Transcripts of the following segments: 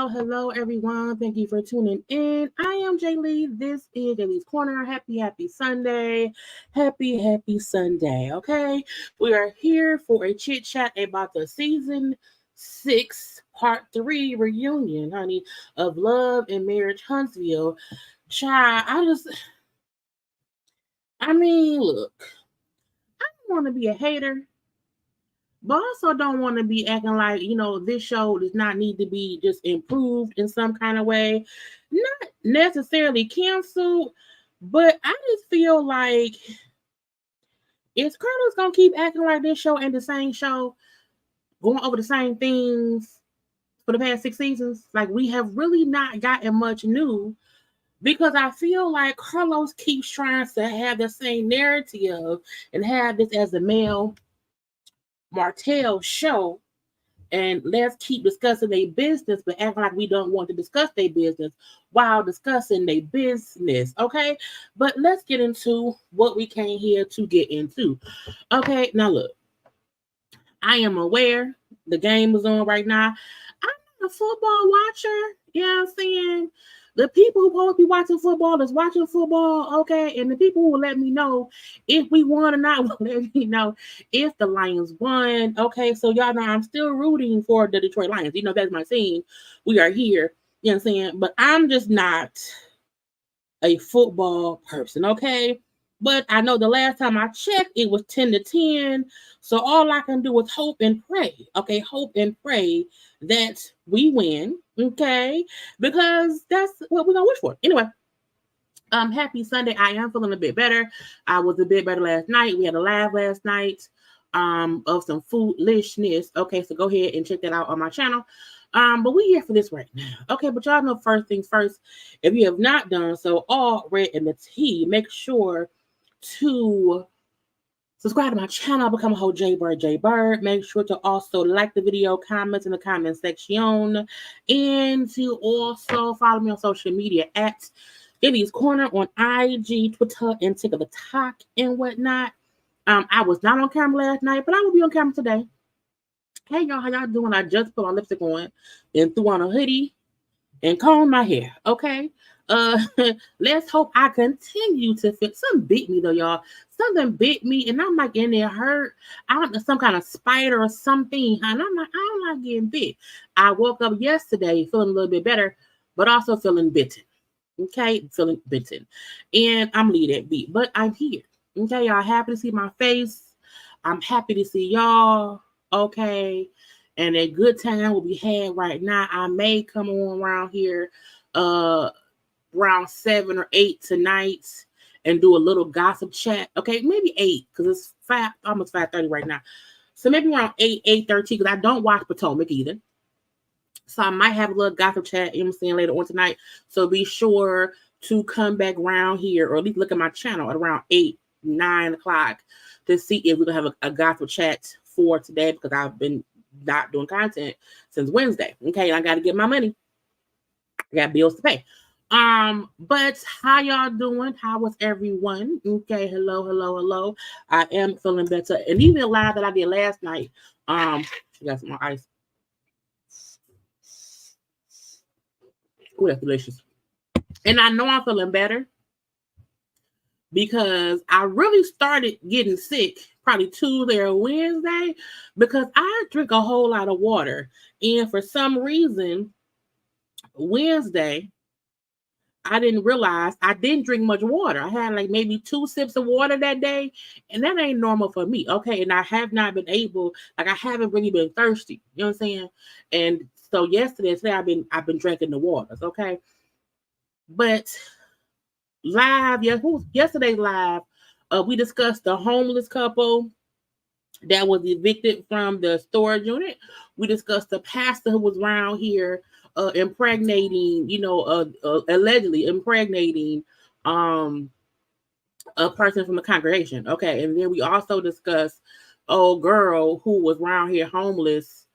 Hello, everyone. Thank you for tuning in. I am Jaylee. This is JayLeesCorner. Happy Sunday. Happy Sunday. Okay. We are here for a chit chat about the season 6, part 3 reunion, honey, of Love and Marriage Huntsville. Child, look, I don't want to be a hater. But also don't want to be acting like, this show does not need to be just improved in some kind of way. Not necessarily canceled, but I just feel like is Carla's going to keep acting like this show and the same show, going over the same things for the past 6 seasons? Like, we have really not gotten much new because I feel like Carlos keeps trying to have the same narrative and have this as a male Martel show, and let's keep discussing their business, but acting like we don't want to discuss their business while discussing their business. Okay, but let's get into what we came here to get into. Okay, now look, I am aware the game is on right now. I'm not a football watcher. You know what I'm saying? The people who supposed to be watching football is watching football, okay? And the people who will let me know if we won or not will let me know if the Lions won, okay? So y'all know I'm still rooting for the Detroit Lions. That's my team. We are here, you know what I'm saying? But I'm just not a football person, okay? But I know the last time I checked, it was 10-10. So all I can do is hope and pray, okay? Hope and pray that we win, okay? Because that's what we're going to wish for. Anyway, happy Sunday. I am feeling a bit better. I was a bit better last night. We had a live last night of some foolishness. Okay, so go ahead and check that out on my channel. But we're here for this right now. Okay, but y'all know first things first. If you have not done so already in the tea, make sure to subscribe to my channel, become a whole JayBird. Make sure to also like the video, comment in the comment section, and to also follow me on social media at JayLeesCorner on IG, Twitter, and TikTok and whatnot. I was not on camera last night, but I will be on camera today. Hey y'all, how y'all doing? I just put my lipstick on and threw on a hoodie and combed my hair. Okay. Let's hope I continue to feel. Something bit me though, y'all. Something bit me, and I'm like in there hurt. I don't know, some kind of spider or something. And I'm like, I don't like getting bit. I woke up yesterday feeling a little bit better, but also feeling bitten. Okay, feeling bitten, and I'm leaving that beat. But I'm here. Okay, y'all happy to see my face. I'm happy to see y'all. Okay, and a good time will be had right now. I may come on around here around 7 or 8 tonight and do a little gossip chat. Okay, maybe 8 because it's almost 5:30 right now. So maybe around 8:30 because I don't watch Potomac either. So I might have a little gossip chat, you know what I'm saying, later on tonight. So be sure to come back around here or at least look at my channel at around 8, 9 o'clock to see if we're going to have a gossip chat for today because I've been not doing content since Wednesday. Okay, I got to get my money. I got bills to pay. But how y'all doing? How was everyone? Okay, hello. I am feeling better. And even the live that I did last night, she got some more ice. Oh, that's delicious. And I know I'm feeling better because I really started getting sick probably Tuesday or Wednesday because I drink a whole lot of water. And for some reason, Wednesday, I didn't realize I didn't drink much water. I had like maybe 2 sips of water that day, and that ain't normal for me. Okay, and I have not been able, like I haven't really been thirsty. You know what I'm saying? And so today I've been drinking the waters. Okay, but yesterday's live, we discussed the homeless couple that was evicted from the storage unit. We discussed the pastor who was around here impregnating, allegedly impregnating a person from the congregation. Okay, and then we also discussed old girl who was around here homeless.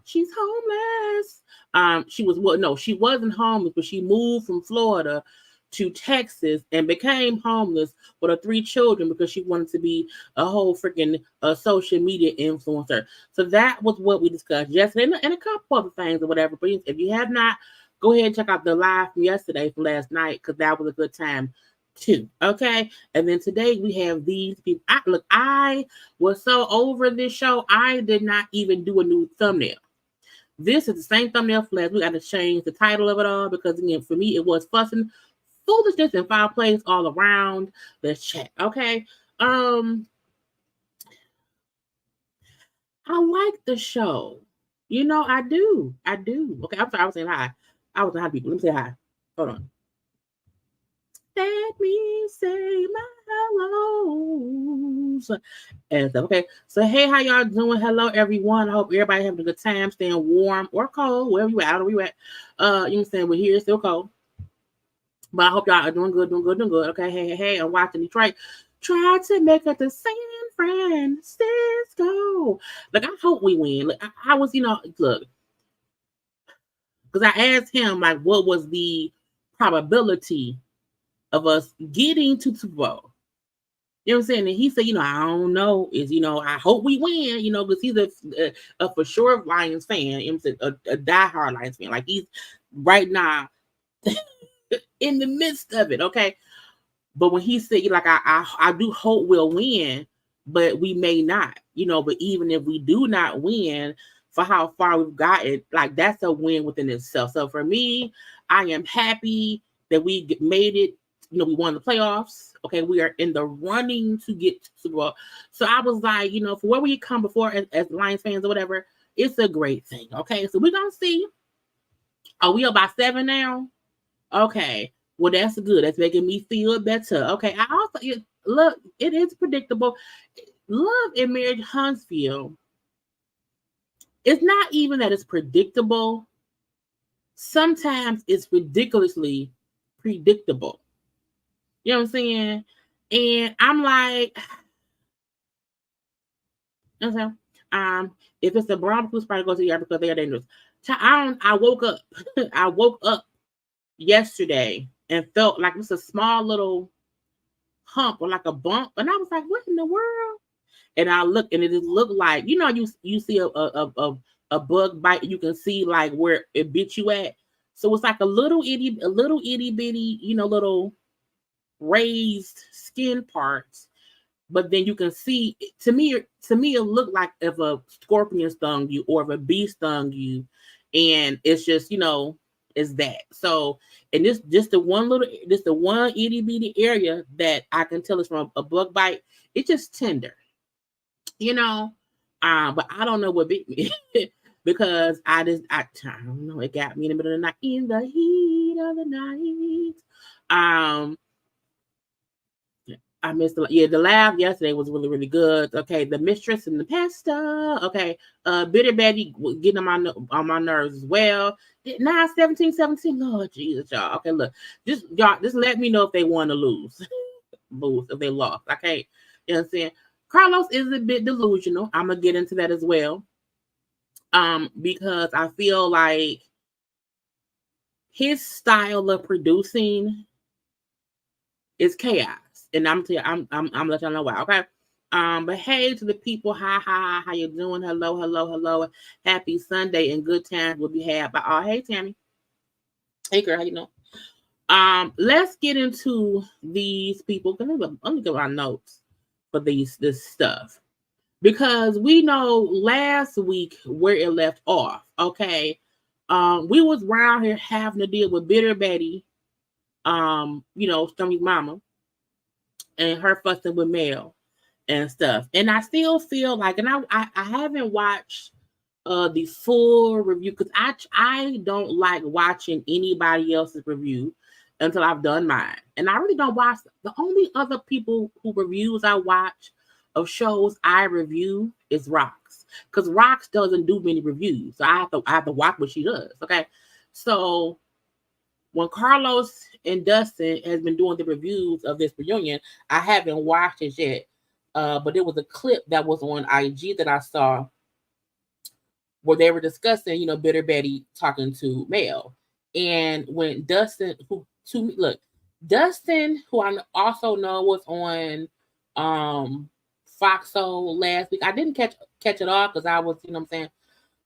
She's homeless. She wasn't homeless, but she moved from Florida to Texas and became homeless with her 3 children because she wanted to be a whole freaking social media influencer. So that was what we discussed yesterday and a couple other things or whatever. But if you have not, go ahead and check out the live from yesterday, from last night, because that was a good time too. Okay. And then today we have these people. I was so over this show, I did not even do a new thumbnail. This is the same thumbnail for last week. I just changed the title of it all because, again, for me, it was fussing, foolishness, and foul plays all around. Let's check. Okay. I like the show. I do. Okay, I'm sorry. I was saying hi. I was saying hi to people. Let me say hi. Hold on. Let me say my hellos. And stuff. Okay. So, hey, how y'all doing? Hello, everyone. I hope everybody having a good time, staying warm or cold, wherever you at, wherever you at. You can say we're here, still cold. But I hope y'all are doing good. Okay, hey, I'm watching Detroit. Try to make it to San Francisco. Like, I hope we win. Like, I was, look, because I asked him, like, what was the probability of us getting to Super Bowl? You know what I'm saying? And he said, I don't know. I hope we win, because he's a for sure Lions fan. You know what I'm saying? A diehard Lions fan. Like, he's right now in the midst of it, okay? But when he said, like, I do hope we'll win, but we may not, but even if we do not win, for how far we've gotten, like, that's a win within itself. So for me, I am happy that we made it. We won the playoffs. Okay, we are in the running to get to Super Bowl. So I was like, for where we come before as Lions fans or whatever, it's a great thing. Okay, so we're going to see. Are we up by 7 now? Okay. Well, that's good. That's making me feel better. Okay. I also look, it is predictable. Love and Marriage Huntsville. It's not even that it's predictable. Sometimes it's ridiculously predictable. You know what I'm saying? And I'm like, okay. If it's the Broncos, probably go to the yard because they are dangerous. I woke up. I woke up yesterday and felt like it was a small little hump or like a bump, and I was like, "What in the world?" And I looked, and it just looked like you see a bug bite, you can see like where it bit you at. So it's like a little itty bitty, little raised skin parts. But then you can see, to me, it looked like if a scorpion stung you or if a bee stung you, and it's just is that. So, and this the one itty bitty area that I can tell is from a bug bite. It's just tender, but I don't know what bit me because I don't know. It got me in the middle of the night in the heat of the night. I missed the laugh yesterday was really, really good. Okay, the mistress and the pesto. Okay, Bitter Betty getting on my nerves as well. 9-17-17. Lord Jesus, y'all. Okay, look, just let me know if they won or lose. If they lost. Okay, you know what I'm saying? Carlos is a bit delusional. I'm gonna get into that as well. Because I feel like his style of producing is chaos. And I'm gonna let y'all know why, okay? But hey to the people, hi, how you doing? Hello. Happy Sunday and good times will be had by all. Hey Tammy. Hey girl, how you doing? Let's get into these people. Let me get my notes for this stuff. Because we know last week where it left off, okay? We was around here having to deal with Bitter Betty, Stormy's mama, and her fussing with Mel and stuff. And I still feel like, and I haven't watched the full review because I don't like watching anybody else's review until I've done mine. And I really don't watch. The only other people who reviews I watch of shows I review is Rox, because Rox doesn't do many reviews, so I have to watch what she does. Okay, so when Carlos and Dustin has been doing the reviews of this reunion, I haven't watched it yet, but there was a clip that was on IG that I saw where they were discussing, Bitter Betty talking to Mel, and when Dustin, Dustin, who I also know was on Foxo last week. I didn't catch it all because I was, it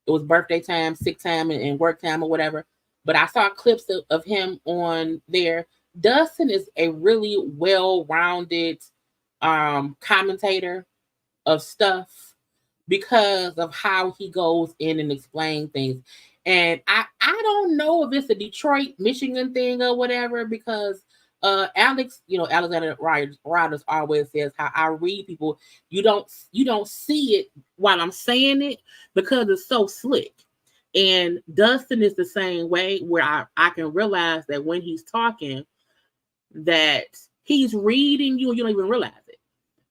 was birthday time, sick time, and work time or whatever. But I saw clips of him on there. Dustin is a really well-rounded commentator of stuff because of how he goes in and explains things. And I don't know if it's a Detroit, Michigan thing or whatever, because Alex, Alexander Rodgers always says how I read people. You don't see it while I'm saying it because it's so slick. And Dustin is the same way, where I can realize that when he's talking that he's reading you don't even realize it.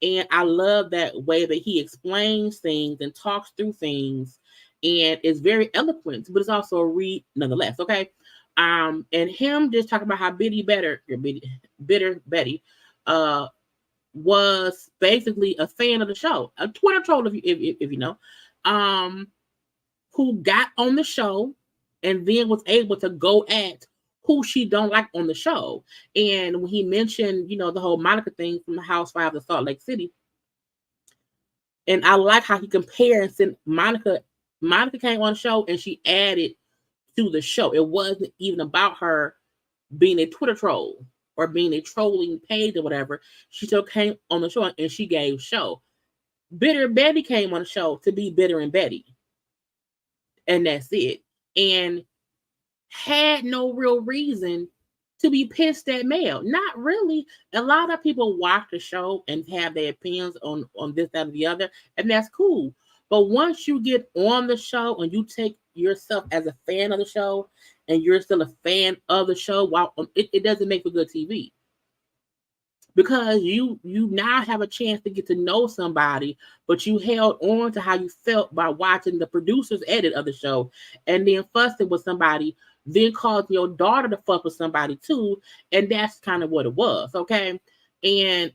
And I love that way that he explains things and talks through things, and it's very eloquent, but it's also a read nonetheless. Okay. And him just talking about how Bitter Betty was basically a fan of the show, a Twitter troll, if you know, who got on the show and then was able to go at who she don't like on the show. And when he mentioned, the whole Monica thing from the Housewives of Salt Lake City, and I like how he compares, and Monica came on the show and she added to the show. It wasn't even about her being a Twitter troll or being a trolling page or whatever. She still came on the show and she gave show. Bitter Betty came on the show to be Bitter and Betty. And that's it. And had no real reason to be pissed at Mel. Not really. A lot of people watch the show and have their opinions on this, that, or the other, and that's cool. But once you get on the show and you take yourself as a fan of the show and you're still a fan of the show, it doesn't make for good TV. Because you now have a chance to get to know somebody, but you held on to how you felt by watching the producer's edit of the show and then fussing with somebody, then caused your daughter to fuck with somebody too, and that's kind of what it was, okay? And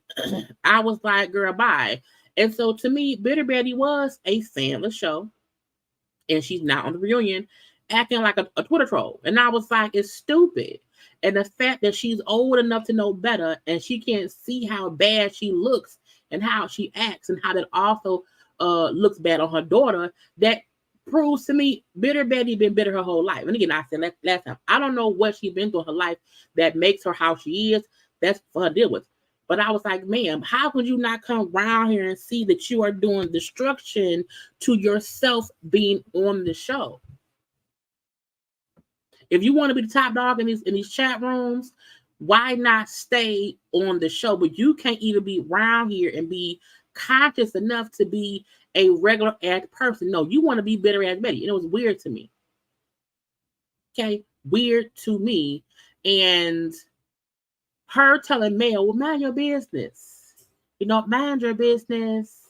I was like, girl, bye. And so to me, Bitter Betty was a fan of the show, and she's now on the reunion acting like a Twitter troll. And I was like, it's stupid. And the fact that she's old enough to know better and she can't see how bad she looks and how she acts and how that also looks bad on her daughter, that proves to me Bitter Betty been bitter her whole life. And again, I said last time, I don't know what she's been through in her life that makes her how she is. That's for her to deal with. But I was like, ma'am, how could you not come around here and see that you are doing destruction to yourself being on the show? If you want to be the top dog in these chat rooms, why not stay on the show? But you can't even be around here and be conscious enough to be a regular ass person. No, you want to be Bitter as Betty. And it was weird to me. Okay, weird to me. And her telling Mel, well, mind your business. Mind your business.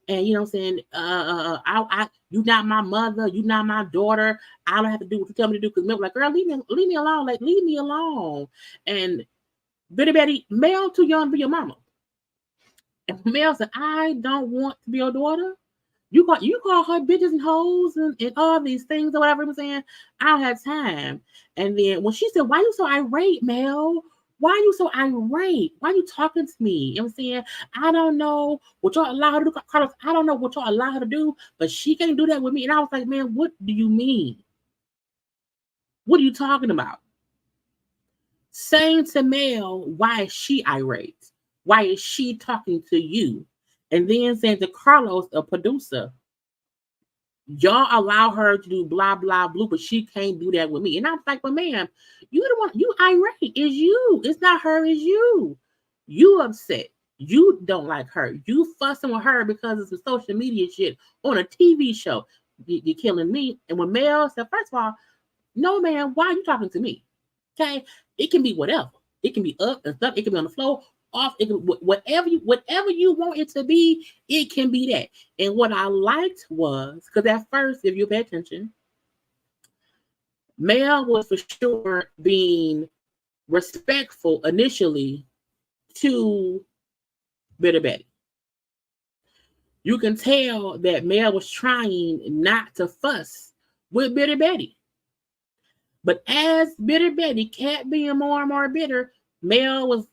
And you know what I'm saying? You not my mother, you not my daughter. I don't have to do what you tell me to do. Because Mel was like, girl, leave me alone. Like, leave me alone. And Bitty Betty, Mel too young to be your mama. And Mel said, I don't want to be your daughter. You call her bitches and hoes and all these things or whatever I'm saying. I don't have time. And then when she said, why you so irate, Mel? Why are you so irate? Why are you talking to me? You know what I'm saying? I don't know what y'all allow her to do. Carlos, I don't know what y'all allow her to do, but she can't do that with me. And I was like, man, what do you mean? What are you talking about? Saying to Mel, why is she irate? Why is she talking to you? And then saying to Carlos, a producer, y'all allow her to do blah, blah, blue, but she can't do that with me. And I was like, well, ma'am, you the one, you irate. It's you. It's not her, it's you. You upset. You don't like her. You fussing with her because it's a social media shit on a TV show. You're killing me. And when Mel said, first of all, no, man, why are you talking to me? Okay? It can be whatever. It can be up and stuff. It can be on the floor. Off, it can, whatever you want it to be, it can be that. And what I liked was, because at first, if you pay attention, Mel was for sure being respectful initially to Bitter Betty. You can tell that Mel was trying not to fuss with Bitter Betty. But as Bitter Betty kept being more and more bitter, Mel was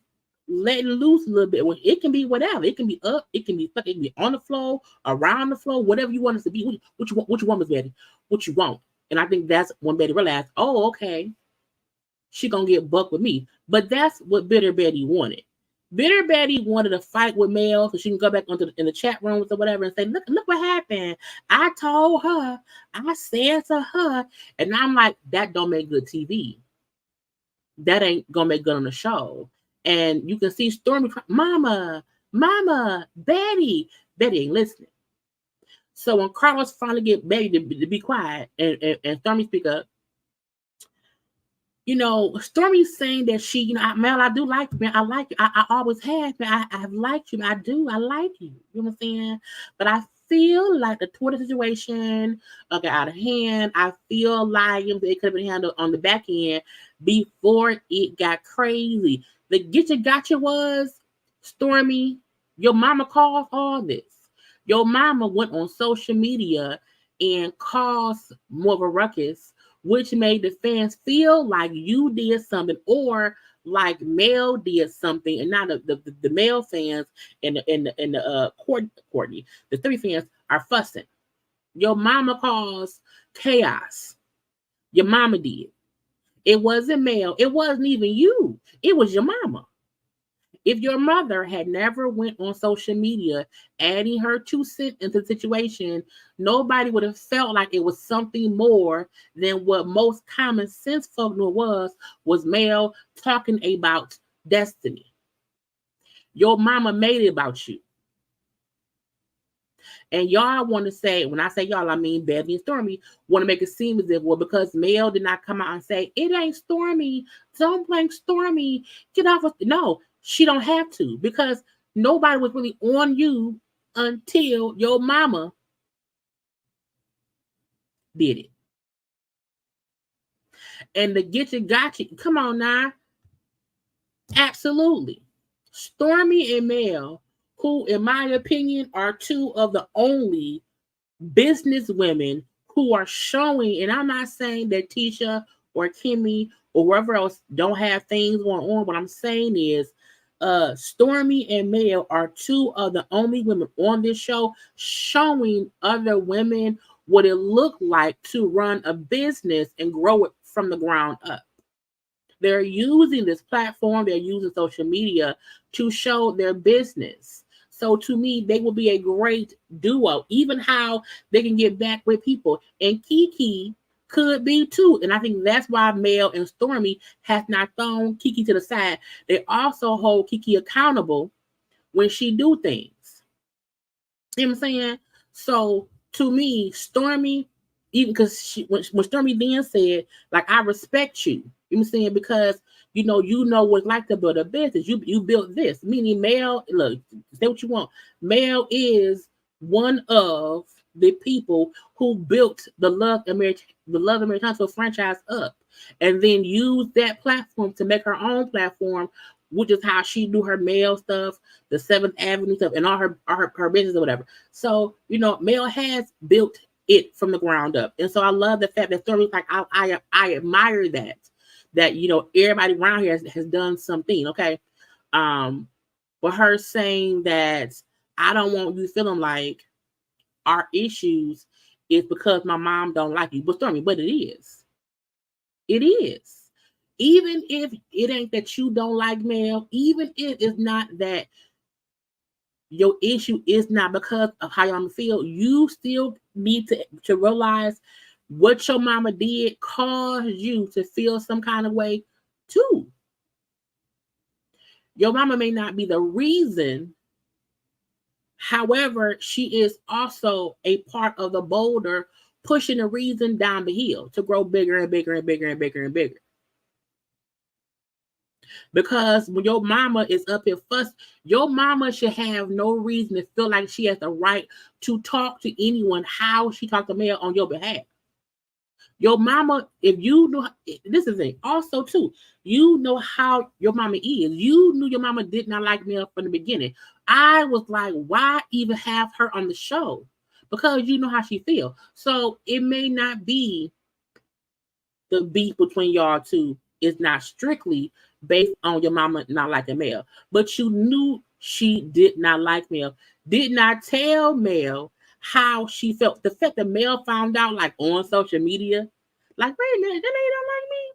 letting loose a little bit. It can be whatever. It can be up. It can be stuck. It can be on the floor, around the floor, whatever you want it to be. What you want, Miss Betty? What you want? And I think that's when Betty realized, oh, okay, she gonna get bucked with me. But that's what Bitter Betty wanted. Bitter Betty wanted to fight with Mel so she can go back in the chat rooms or whatever and say, look what happened. I told her, I said to her, and I'm like, that don't make good TV. That ain't gonna make good on the show. And you can see Stormy cry, Mama, Betty ain't listening. So when Carlos finally get Betty to be quiet and Stormy speak up, Stormy's saying that she, Mel, I do like you, man. I like you. I always have, man. I've liked you. I do. I like you. You know what I'm saying? But I feel like the Twitter situation got out of hand. I feel like it could have been handled on the back end before it got crazy. The get you gotcha was, Stormy, your mama caused all this. Your mama went on social media and caused more of a ruckus, which made the fans feel like you did something or like Mel did something, and now the male fans and the Courtney, the three fans are fussing. Your mama caused chaos. Your mama did. It wasn't Mel. It wasn't even you. It was your mama. If your mother had never went on social media adding her 2 cents into the situation, nobody would have felt like it was something more than what most common sense folk knew was Mel talking about destiny. Your mama made it about you. And y'all want to say, when I say y'all, I mean Betty and Stormy, want to make it seem as if, well, because Mel did not come out and say, it ain't Stormy, don't blame Stormy, get off of, no, she don't have to, because nobody was really on you until your mama did it. And the get you gotcha, come on now. Absolutely. Stormy and Mel, who, in my opinion, are 2 of the only business women who are showing, and I'm not saying that Tisha or Kimmy or whoever else don't have things going on. What I'm saying is Stormy and Mel are 2 of the only women on this show showing other women what it looked like to run a business and grow it from the ground up. They're using this platform, they're using social media to show their business. So to me, they will be a great duo, even how they can get back with people. And Kiki could be too. And I think that's why Mel and Stormy has not thrown Kiki to the side. They also hold Kiki accountable when she do things. You know what I'm saying? So to me, Stormy, even because when Stormy then said, like, I respect you. You know what I'm saying? Because you know what it's like to build a business. You built this. Meaning Mel, look, say what you want. Mel is one of the people who built the Love American Huntsville franchise up, and then used that platform to make her own platform, which is how she do her Mel stuff, the 7th Avenue stuff, and all her business or whatever. So Mel has built it from the ground up, and so I love the fact that Stormy's like I admire that everybody around here has done something. Okay, but her saying that I don't want you feeling like our issues is because my mom don't like you. But Stormy, but it is. It is. Even if it ain't that you don't like Mel, even if it's not that your issue is not because of how y'all feel, you still need to realize what your mama did caused you to feel some kind of way too. Your mama may not be the reason. However, she is also a part of the boulder pushing the reason down the hill to grow bigger and bigger and bigger and bigger and bigger. Because when your mama is up here fuss, your mama should have no reason to feel like she has the right to talk to anyone how she talked to Mel on your behalf. Your mama, if you know, this is it. Also, too, you know how your mama is. You knew your mama did not like Mel from the beginning. I was like, why even have her on the show? Because you know how she feels. So it may not be the beef between y'all two is not strictly based on your mama not liking Mel, but you knew she did not like Mel. Did not tell Mel how she felt. The fact that Mel found out like on social media, like, wait a minute, that lady don't like me.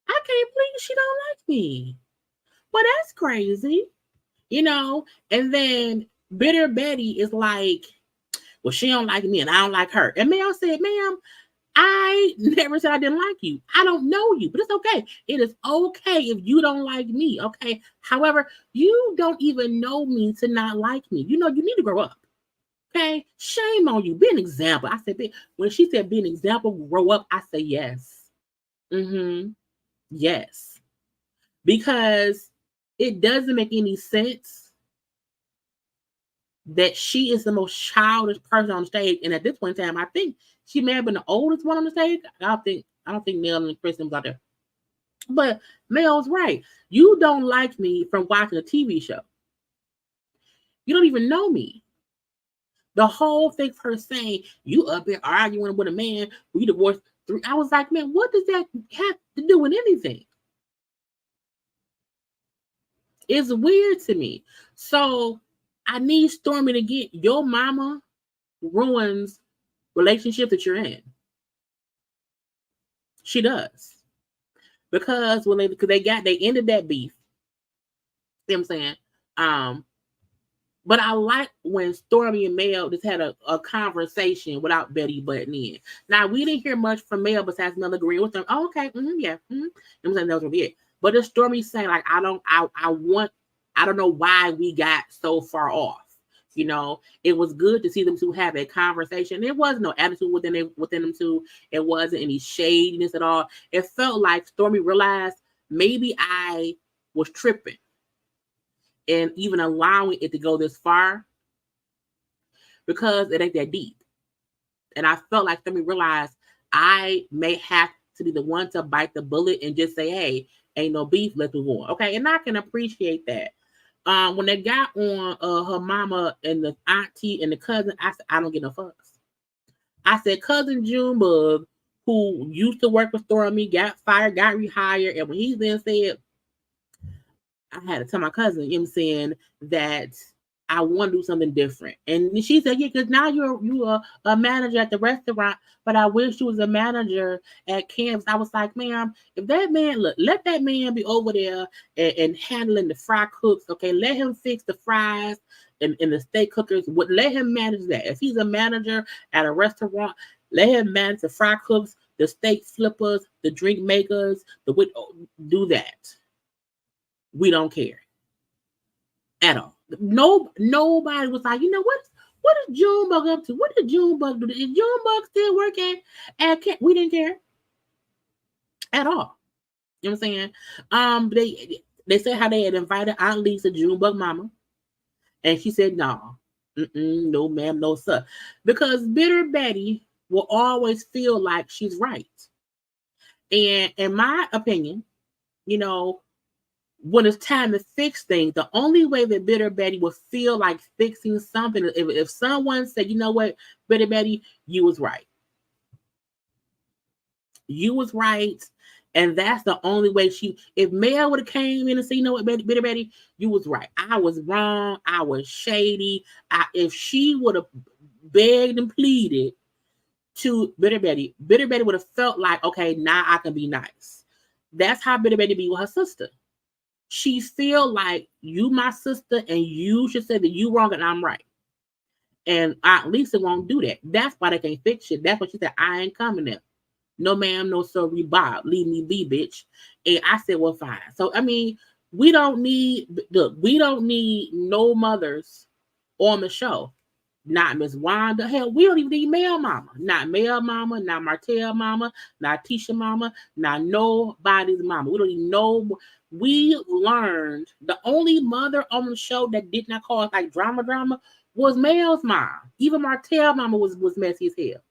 I can't believe she don't like me. Well, that's crazy, And then Bitter Betty is like, well, she don't like me and I don't like her. And Mel said, ma'am, I never said I didn't like you. I don't know you, but it's okay. It is okay if you don't like me, okay? However, you don't even know me to not like me. You need to grow up, okay? Shame on you. Be an example. I said, when she said be an example, grow up, I said yes. Yes. Because it doesn't make any sense that she is the most childish person on stage. And at this point in time, I think she may have been the oldest one on the stage. I don't think Mel and Kristen was out there. But Mel's right. You don't like me from watching a TV show. You don't even know me. The whole thing for her saying, you up here arguing with a man who you divorced 3. I was like, man, what does that have to do with anything? It's weird to me. So I need Stormy to get your mama ruins relationship that you're in. She does. Because when they ended that beef. You know what I'm saying? But I like when Stormy and Mel just had a conversation without Betty butting in. Now we didn't hear much from Mel besides Mel agreeing with them. Oh, okay, yeah. You know what I'm saying? That was gonna be it. But it's Stormy saying, like, I don't know why we got so far off. It was good to see them two have a conversation. There was no attitude within them two. It wasn't any shadiness at all. It felt like Stormy realized maybe I was tripping and even allowing it to go this far because it ain't that deep. And I felt like Stormy realized I may have to be the one to bite the bullet and just say, hey, ain't no beef, let's move on. Okay, and I can appreciate that. When they got on her mama and the auntie and the cousin, I said, I don't get no fucks. I said, cousin Junebug, who used to work with Stormy, got fired, got rehired, and when he then said, I had to tell my cousin, you know what I'm saying, that I want to do something different. And she said, yeah, because now you're a manager at the restaurant, but I wish you was a manager at Camps. I was like, ma'am, if that man, let that man be over there and handling the fry cooks, okay? Let him fix the fries and the steak cookers. Let him manage that. If he's a manager at a restaurant, let him manage the fry cooks, the steak flippers, the drink makers, do that. We don't care at all. Nobody was like, what is Junebug up to? What did Junebug do? Is Junebug still working at Camp? We didn't care at all. You know what I'm saying? They said how they had invited Aunt Lisa, Junebug Mama, and she said, no, no ma'am, no sir. Because bitter Betty will always feel like she's right. And in my opinion, you know, when it's time to fix things, the only way that bitter Betty would feel like fixing something, if someone said, you know what, bitter Betty, you was right. You was right. And that's the only way if Mel would have came in and said, you know what, bitter Betty, you was right. I was wrong. I was shady. If she would have begged and pleaded to bitter Betty would have felt like, okay, now I can be nice. That's how bitter Betty be with her sister. She feel like you my sister and you should say that you wrong and I'm right. And Aunt Lisa won't do that. That's why they can't fix it. That's what she said, I ain't coming there. No ma'am, no sorry, Bob. Leave me be, bitch. And I said, well, fine. So I mean, we don't need no mothers on the show. Not Miss Wanda. Hell, we don't even need Mel Mama. Not Mel Mama, not Martel Mama, not Tisha Mama, not nobody's mama. We don't need no. We learned the only mother on the show that did not cause like drama was Mel's mom. Even Martel Mama was messy as hell.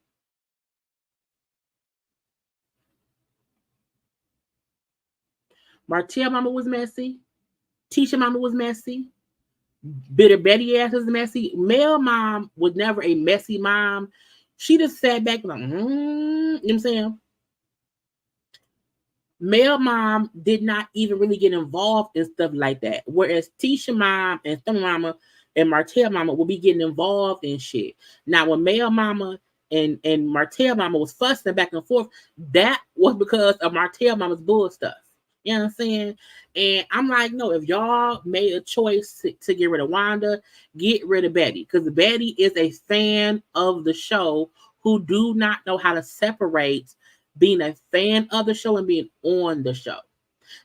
Martel Mama was messy. Tisha Mama was messy. Bitter Betty ass was messy. Mel mom was never a messy mom. She just sat back like, you know what I'm saying? Mel mom did not even really get involved in stuff like that. Whereas Tisha mom and Stormy mama and Martel mama will be getting involved in shit. Now when Mel mama and Martel mama was fussing back and forth, that was because of Martel mama's bull stuff. You know what I'm saying? And I'm like, no, if y'all made a choice to get rid of Wanda, get rid of Betty. Because Betty is a fan of the show who do not know how to separate being a fan of the show and being on the show.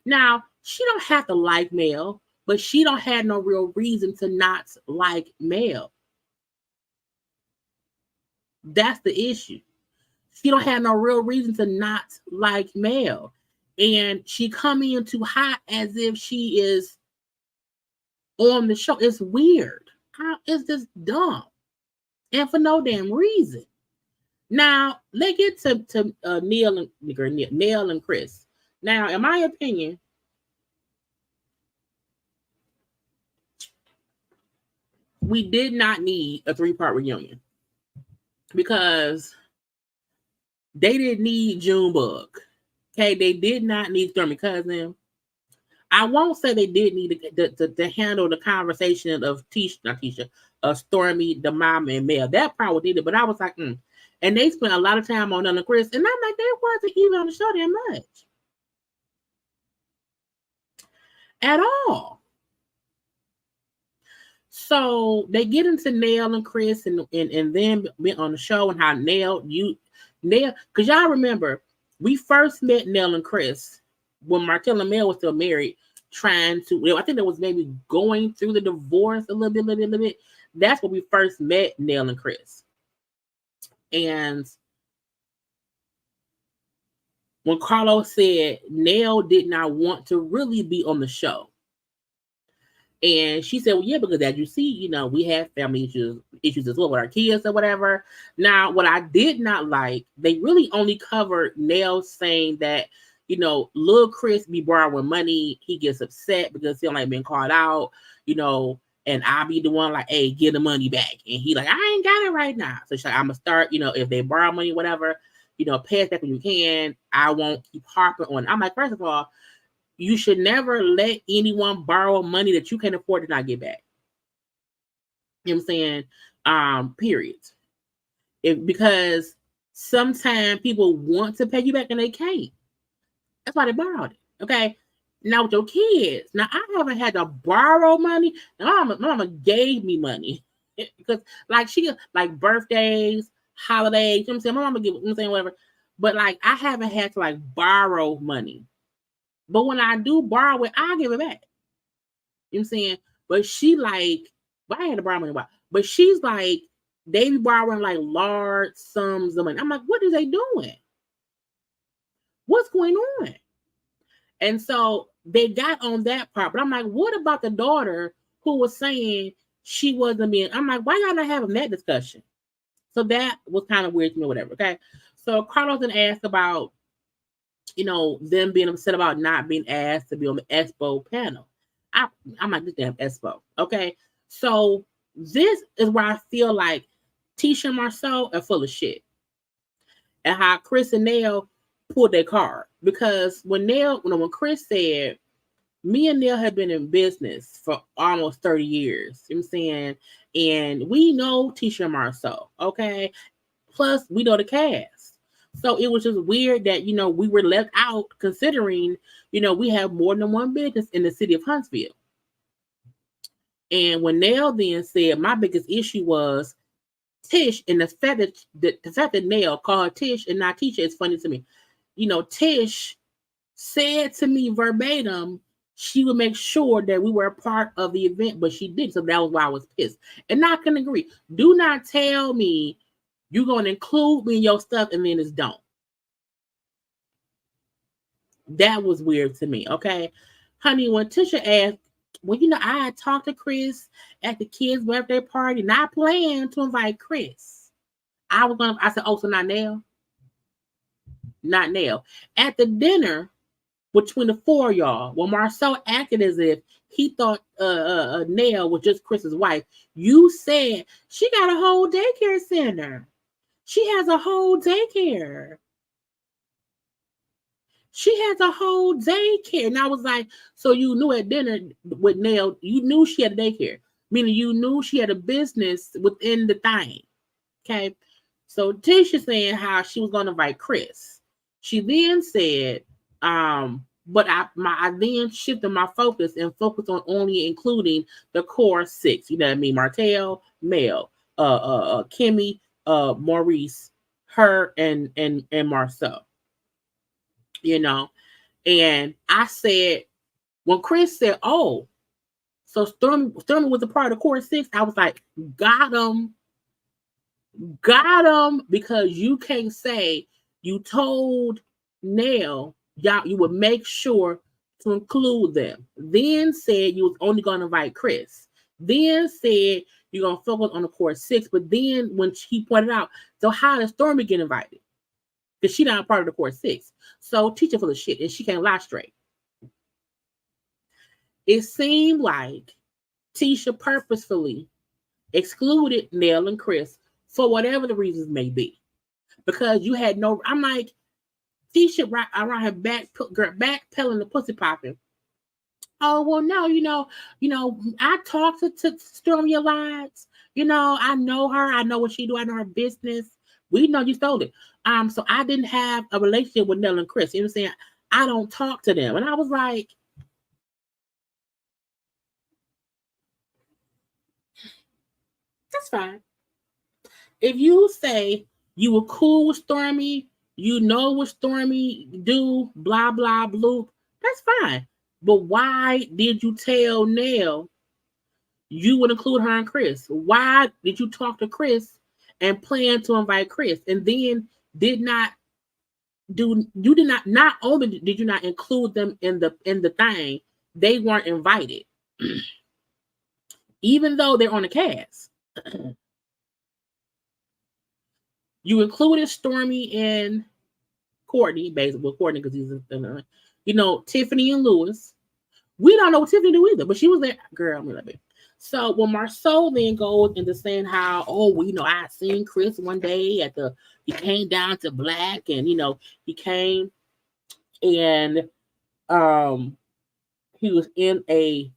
Now, she don't have to like Mel, but she don't have no real reason to not like Mel. That's the issue. She don't have no real reason to not like Mel. And she come in too hot as if she is on the show. It's weird. It's just dumb. And for no damn reason. Now, let's get to Neil and Chris. Now, in my opinion, we did not need a 3-part reunion. Because they didn't need Junebug. Okay, they did not need Stormy Cousin. I won't say they did need to handle the conversation of Stormy, the mom, and Mel. That part was needed, but I was like, And they spent a lot of time on Nella Chris, and I'm like, they wasn't even on the show that much. At all. So they get into Nell and Chris and then went on the show and how Nell, because y'all remember, we first met Nell and Chris when Martel and Mel was still married, trying to, I think that was maybe going through the divorce a little bit. That's when we first met Nell and Chris. And when Carlos said Nell did not want to really be on the show. And she said, well, yeah, because as you see, we have family issues as well with our kids or whatever. Now, what I did not like, they really only covered Nell saying that, little Chris be borrowing money. He gets upset because he don't like being called out, and I'll be the one like, hey, get the money back. And he like, I ain't got it right now. So she's like, I'm going to start, if they borrow money, whatever, pay it back when you can. I won't keep harping on it. I'm like, first of all, you should never let anyone borrow money that you can't afford to not get back. You know what I'm saying? Period. Because sometimes people want to pay you back and they can't. That's why they borrowed it. Okay. Now with your kids, now I haven't had to borrow money. Now my mama gave me money because she birthdays, holidays. You know what I'm saying? My mama give, whatever. But I haven't had to borrow money. But when I do borrow it, I'll give it back. You know what I'm saying? But she I had to borrow money. But she's they be borrowing large sums of money. I'm like, what are they doing? What's going on? And so they got on that part. But I'm like, what about the daughter who was saying she wasn't being? I'm like, why y'all not having that discussion? So that was kind of weird to me, whatever. Okay. So Carlos then asked about, them being upset about not being asked to be on the Expo panel. I'm like, this damn Expo. Okay. So this is where I feel like Tisha and Marcel are full of shit. And how Chris and Nell pulled their card. Because when Chris said, me and Nell have been in business for almost 30 years, you know what I'm saying? And we know Tisha and Marcel, okay? Plus, we know the cast. So it was just weird that, we were left out considering, we have more than one business in the city of Huntsville. And when Nell then said, my biggest issue was Tish, and the fact that Nell called Tish and not Tisha is funny to me. Tish said to me verbatim, she would make sure that we were a part of the event, but she didn't. So that was why I was pissed. And I can agree. Do not tell me you're going to include me in your stuff and then it's don't. That was weird to me, okay? Honey, when Tisha asked, well, I had talked to Chris at the kids' birthday party, not planning to invite Chris. I said, oh, so not Nell? Not Nell. At the dinner between the four of y'all, when Marcel acted as if he thought Nell was just Chris's wife, you said she got a whole daycare center. She has a whole daycare. She has a whole daycare. And I was like, so you knew at dinner with Nell, you knew she had a daycare. Meaning you knew she had a business within the thing. Okay. So Tisha saying how she was going to invite Chris. She then said, but I then shifted my focus and focused on only including the core six. You know what I mean? Martel, Mel, Kimmy, Maurice, her, and Marcel. And I said, when Chris said, oh, so Stormy was a part of core six, I was like, got him, because you can't say you told Nell you would make sure to include them. Then said you was only going to invite Chris. Then said you're going to focus on the core six. But then when he pointed out, so how does Stormy get invited? Because she's not a part of the core six. So Tisha full of shit, and she can't lie straight. It seemed like Tisha purposefully excluded Nell and Chris for whatever the reasons may be. Because you had no, I'm like, Tisha around her backpedaling the pussy popping. Oh, well, no, I talked to Stormy a lot. I know her. I know what she do. I know her business. We know you stole it. So I didn't have a relationship with Nell and Chris. You know what I'm saying? I don't talk to them. And I was like, that's fine. If you say you were cool with Stormy, you know what Stormy do, blah, blah, blue, that's fine. But why did you tell Nell you would include her and Chris? Why did you talk to Chris and plan to invite Chris? And then not only did you not include them in the thing, they weren't invited. Even though they're on the cast. You included Stormy and Courtney, basically Courtney because he's Tiffany and Lewis. We don't know what Tiffany do either, but she was there. Girl, I'm gonna So when Marceau then goes into saying how, I seen Chris one day he came down to Black, and he came and he was in a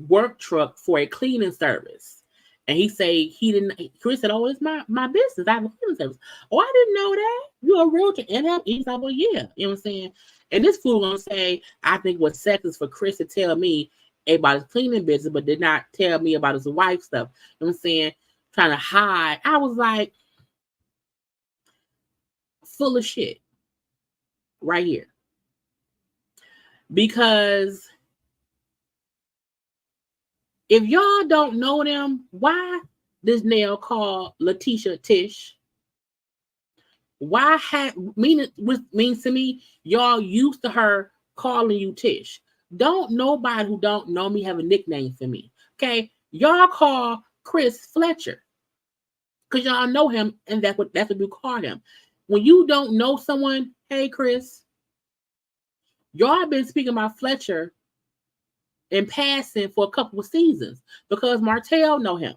work truck for a cleaning service. And Chris said, oh, it's my business. I have a cleaning service. Oh, I didn't know that. You're a realtor. And he's like, well, yeah. You know what I'm saying? And this fool gonna say, I think what's sexist for Chris to tell me about his cleaning business, but did not tell me about his wife stuff. You know what I'm saying? Trying to hide. I was like, full of shit. Right here. Because if y'all don't know them, why does Nell call Letitia Tish? Why which means to me, y'all used to her calling you Tish. Don't nobody who don't know me have a nickname for me. Okay. Y'all call Chris Fletcher. Because y'all know him, and that's what you call him. When you don't know someone, hey Chris, y'all been speaking about Fletcher in passing for a couple of seasons because Martel know him.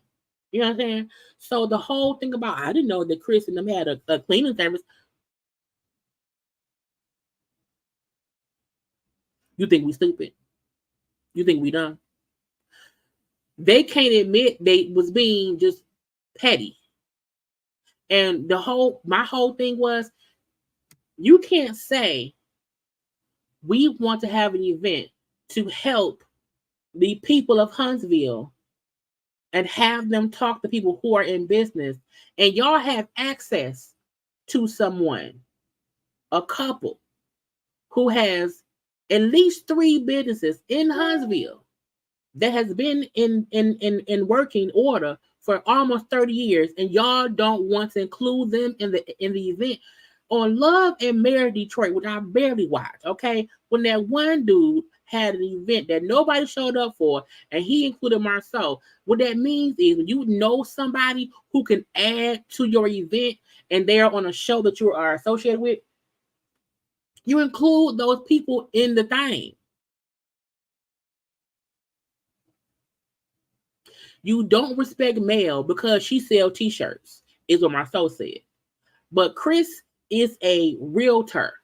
You know what I'm saying? So the whole thing about, I didn't know that Chris and them had a cleaning service. You think we stupid? You think we dumb? They can't admit they was being just petty. And my whole thing was, you can't say we want to have an event to help the people of Huntsville and have them talk to people who are in business, and y'all have access to someone, a couple who has at least 3 businesses in Huntsville that has been in working order for almost 30 years, and y'all don't want to include them in the event. On Love and Marriage Detroit, which I barely watched, okay, when that one dude had an event that nobody showed up for, and he included Marceau, what that means is when you know somebody who can add to your event and they're on a show that you are associated with, you include those people in the thing. You don't respect Mel because she sells t-shirts, is what Marceau said. But Chris is a realtor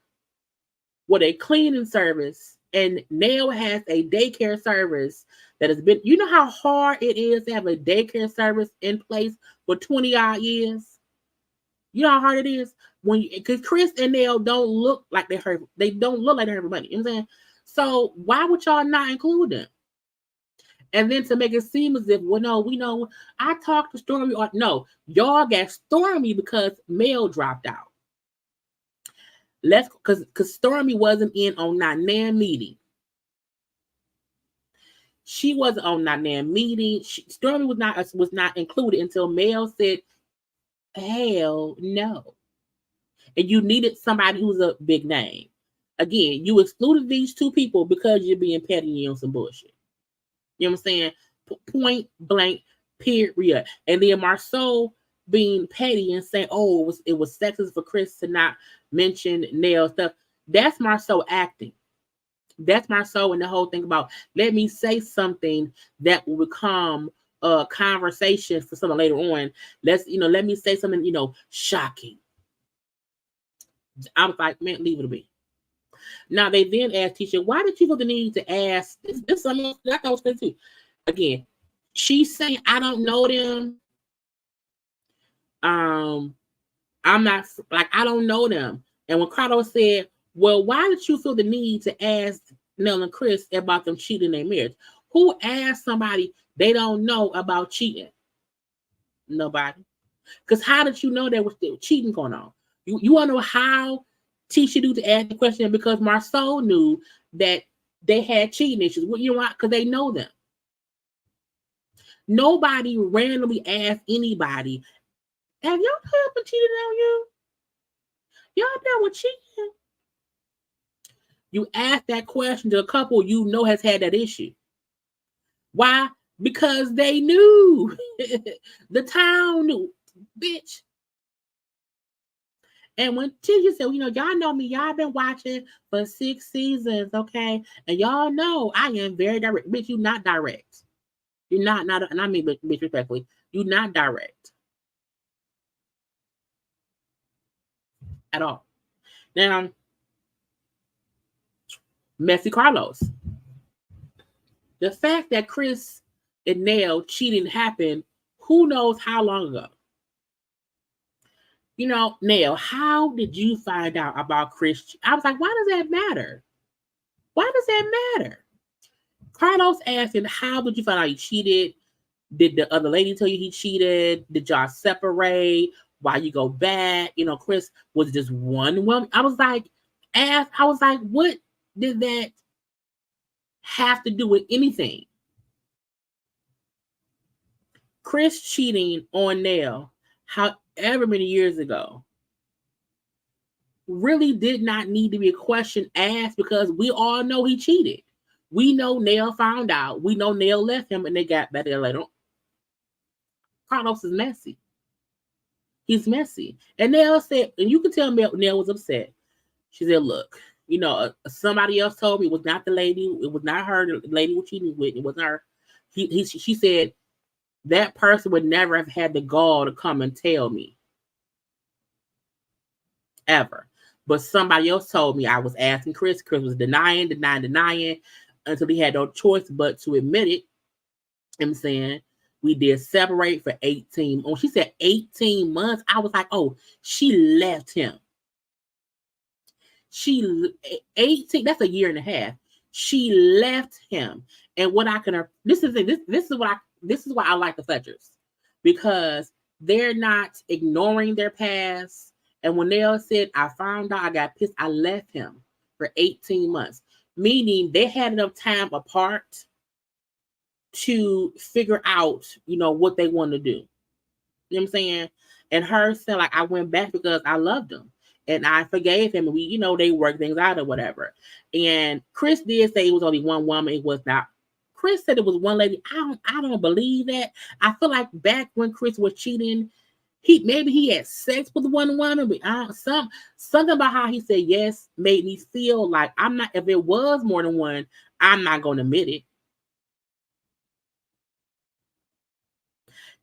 with a cleaning service, and Nail has a daycare service that has been, you know how hard it is to have a daycare service in place for 20 odd years? You know how hard it is? Because Chris and Nail don't look like they don't look like they have money. You know what I'm saying? So why would y'all not include them? And then to make it seem as if, well, no, we know, I talked to Stormy. Or no, y'all got Stormy because Mel dropped out. Because Stormy wasn't in on that NAM meeting. She wasn't on that NAM meeting. Stormy was not included until Mel said, hell no. And you needed somebody who's a big name. Again, you excluded these 2 people because you're being petty on some bullshit. You know what I'm saying? Point blank, period. And then Marceau being petty and saying, oh, it was sexist for Chris to not mention Nail stuff. That's Marceau acting. That's Marceau and the whole thing about, let me say something that will become a conversation for someone later on. Let me say something, shocking. I was like, man, leave it to me. Now they then asked Tisha, why did you feel the need to ask? This something that I was saying too. Again, she's saying, I don't know them. I'm not I don't know them. And when Karla said, well, why did you feel the need to ask Nell and Chris about them cheating in their marriage? Who asked somebody they don't know about cheating? Nobody. Because how did you know there was still cheating going on? You want to know how Tisha knew to ask the question? Because Marceau knew that they had cheating issues. Well, you know why? Because they know them. Nobody randomly asked anybody, have your husband cheated on you? Y'all done with cheating? You ask that question to a couple you know has had that issue. Why? Because they knew. The town knew. Bitch. And when Tisha said, y'all know me, y'all been watching for 6 seasons, okay? And y'all know I am very direct. Bitch, you not direct. You're not, and I mean, bitch, respectfully, you're not direct. At all. Now, Messy Carlos. The fact that Chris and Nell cheating happened, who knows how long ago? Nell, how did you find out about Chris? I was like, why does that matter? Why does that matter? Carlos asking, how did you find out he cheated? Did the other lady tell you he cheated? Did y'all separate? Why you go back? Chris was just one woman. I was like, what did that have to do with anything? Chris cheating on Nell, however many years ago, really did not need to be a question asked because we all know he cheated. We know Nell found out. We know Nell left him and they got back there later. Carlos is messy. He's messy. And Nell said, and you can tell Nell was upset. She said, look, you know, somebody else told me it was not the lady. It was not her. The lady was cheating with. It wasn't her. She said that person would never have had the gall to come and tell me. Ever. But somebody else told me. I was asking Chris. Chris was denying until he had no choice but to admit it. I'm saying we did separate for 18. Oh, she said 18 months. I was like, oh, she left him. 18, that's a year and a half. She left him. And what I can, this is why I like the Fletchers, because they're not ignoring their past. And when Nell said, I found out, I got pissed, I left him for 18 months, meaning they had enough time apart to figure out, you know, what they want to do. You know what I'm saying? And her saying, like, I went back because I loved him and I forgave him. And we, you know, they worked things out or whatever. And Chris did say it was only one woman. It was not. Chris said it was one lady. I don't believe that. I feel like back when Chris was cheating, he had sex with one woman, but something about how he said yes made me feel like I'm not. If it was more than one, I'm not going to admit it.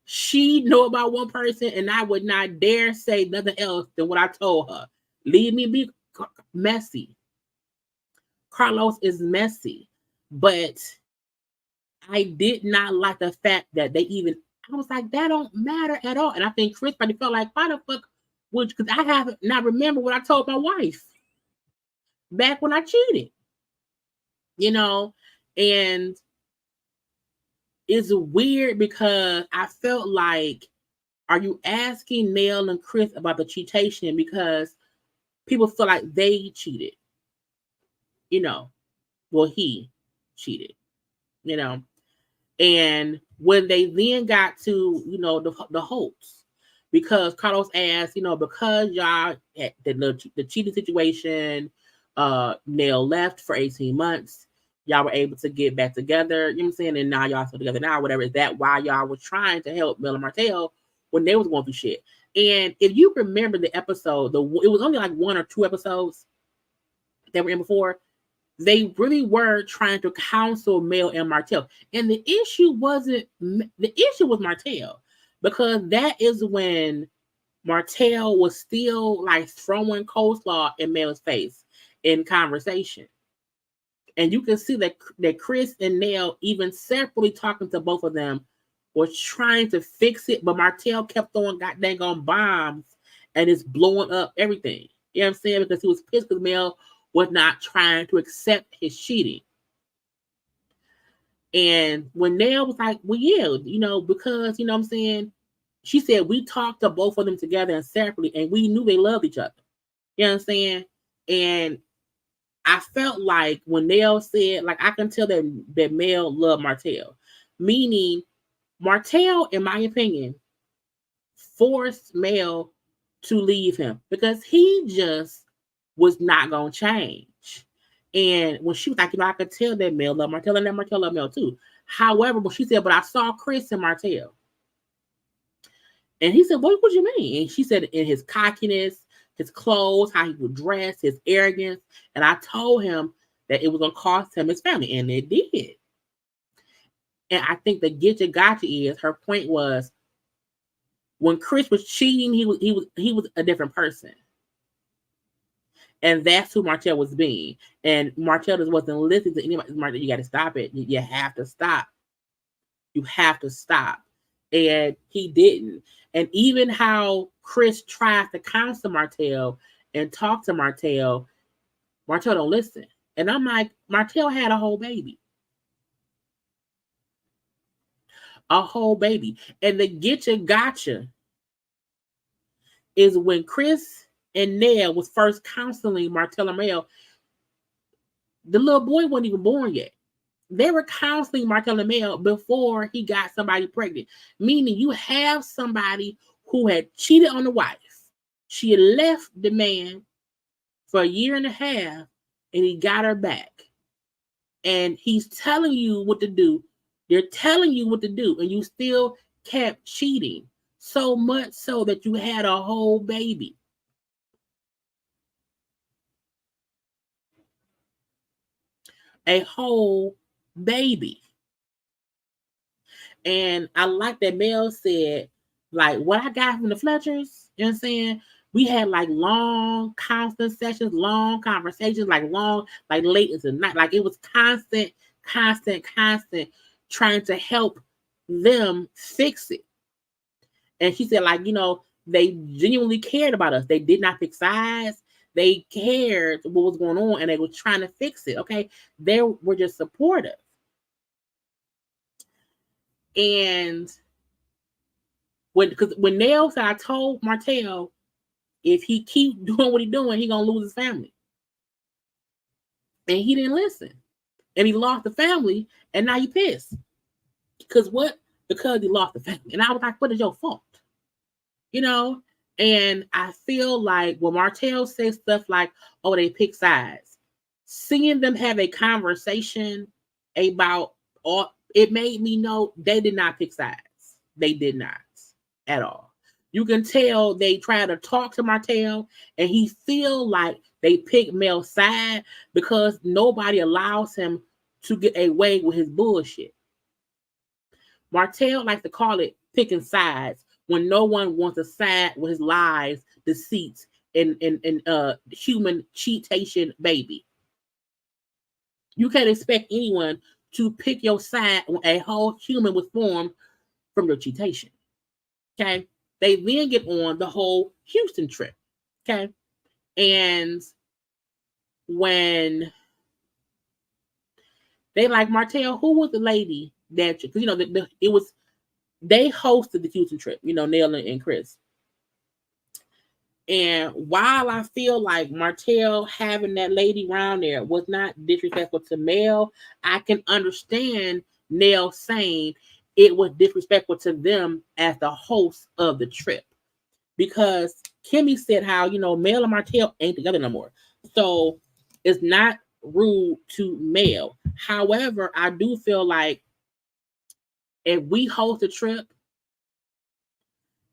She know about one person, and I would not dare say nothing else than what I told her. Leave me be messy. Carlos is messy, but I did not like the fact that they even. I was like, that don't matter at all. And I think Chris probably felt like, why the fuck would, because I have not remember what I told my wife back when I cheated, you know, and it's weird because I felt like, are you asking Nell and Chris about the cheatation because people feel like they cheated, you know, well, he cheated, you know. And when they then got to, you know, the Holtz, because Carlos asked, you know, because y'all had the cheating situation, Nell left for 18 months, y'all were able to get back together, you know what I'm saying? And now y'all still together now, whatever. Is that why y'all was trying to help Mel and Martel when they was going through shit? And if you remember the episode, it was only like 1 or 2 episodes that were in before. They really were trying to counsel Mel and Martel. And the issue was Martel, because that is when Martel was still like throwing coleslaw in Mel's face in conversation. And you can see that Chris and Nell, even separately talking to both of them, were trying to fix it, but Martel kept throwing goddamn bombs and it's blowing up everything. You know what I'm saying? Because he was pissed because Mel was not trying to accept his cheating. And when Nell was like, well, yeah, you know, because, you know what I'm saying? She said, we talked to both of them together and separately, and we knew they loved each other. You know what I'm saying? And I felt like when Nell said, like, I can tell that Mel loved Martel. Meaning, Martel, in my opinion, forced Mel to leave him because he just was not going to change. And when she was like, you know, I could tell that Mel loved Martel and that Martel loved Mel too. However, but she said, but I saw Chris and Martel. And he said, what would you mean? And she said, in his cockiness, his clothes, how he would dress, his arrogance. And I told him that it was going to cost him his family. And it did. And I think the getcha gotcha is, her point was, when Chris was cheating, he was a different person. And that's who Martel was being. And Martel just wasn't listening to anybody. Martel, you got to stop it. You have to stop. You have to stop. And he didn't. And even how Chris tries to counsel Martel and talk to Martel don't listen. And I'm like, Martel had a whole baby. A whole baby. And the getcha gotcha is when Chris and Nell was first counseling Martel and Mel, the little boy wasn't even born yet. They were counseling Martel and Mel before he got somebody pregnant. Meaning you have somebody who had cheated on the wife. She had left the man for a year and a half, and he got her back. And he's telling you what to do. They're telling you what to do, and you still kept cheating. So much so that you had a whole baby. A whole baby. And I like that Mel said, like, what I got from the Fletchers, you know what I'm saying? We had like long, constant sessions, long conversations, like long, like late into the night. Like it was constant, trying to help them fix it. And she said, like, you know, they genuinely cared about us. They did not pick sides. They cared what was going on, and they were trying to fix it. Okay, they were just supportive. And when Nell said, I told Martel, if he keep doing what he's doing, he gonna lose his family. And he didn't listen, and he lost the family, and now he pissed. Because what? Because he lost the family. And I was like, what is your fault? You know. And I feel like when Martel says stuff like, oh, they pick sides, seeing them have a conversation about all, it made me know they did not pick sides. They did not at all. You can tell they try to talk to Martel, and he feel like they pick Mel's side because nobody allows him to get away with his bullshit. Martel likes to call it picking sides when no one wants to side with his lies, deceits, and human cheatation baby. You can't expect anyone to pick your side when a whole human was formed from your cheatation. Okay? They then get on the whole Houston trip. Okay? And when they like, Martel, who was the lady that, because, you know, it was, they hosted the Houston trip, you know, Nell and Chris. And while I feel like Martel having that lady around there was not disrespectful to Mel, I can understand Nell saying it was disrespectful to them as the host of the trip. Because Kimmy said how, you know, Mel and Martel ain't together no more. So it's not rude to Mel. However, I do feel like if we host a trip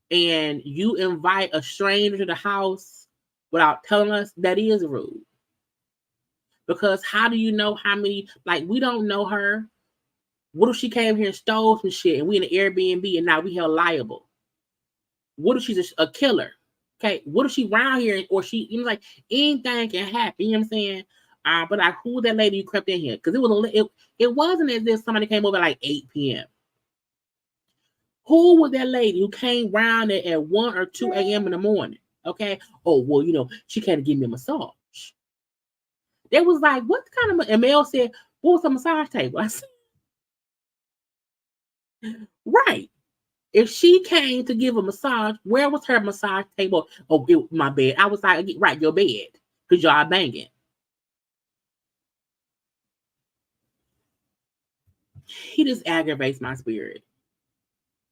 and you invite a stranger to the house without telling us, that is rude. Because how do you know how many, like, we don't know her. What if she came here and stole some shit and we in an Airbnb and now we held liable? What if she's a killer? Okay, what if she around here or she, you know, like, anything can happen, you know what I'm saying? But like, who was that lady who crept in here? Because it wasn't as if somebody came over at like 8 p.m. Who was that lady who came round at 1 or 2 a.m. in the morning? Okay. Oh, well, you know, she came to give me a massage. They was like, what kind of, and Mel said, what was the massage table? I said, right. If she came to give a massage, where was her massage table? Oh, my bed. I was like, right, your bed. Because y'all banging. He just aggravates my spirit.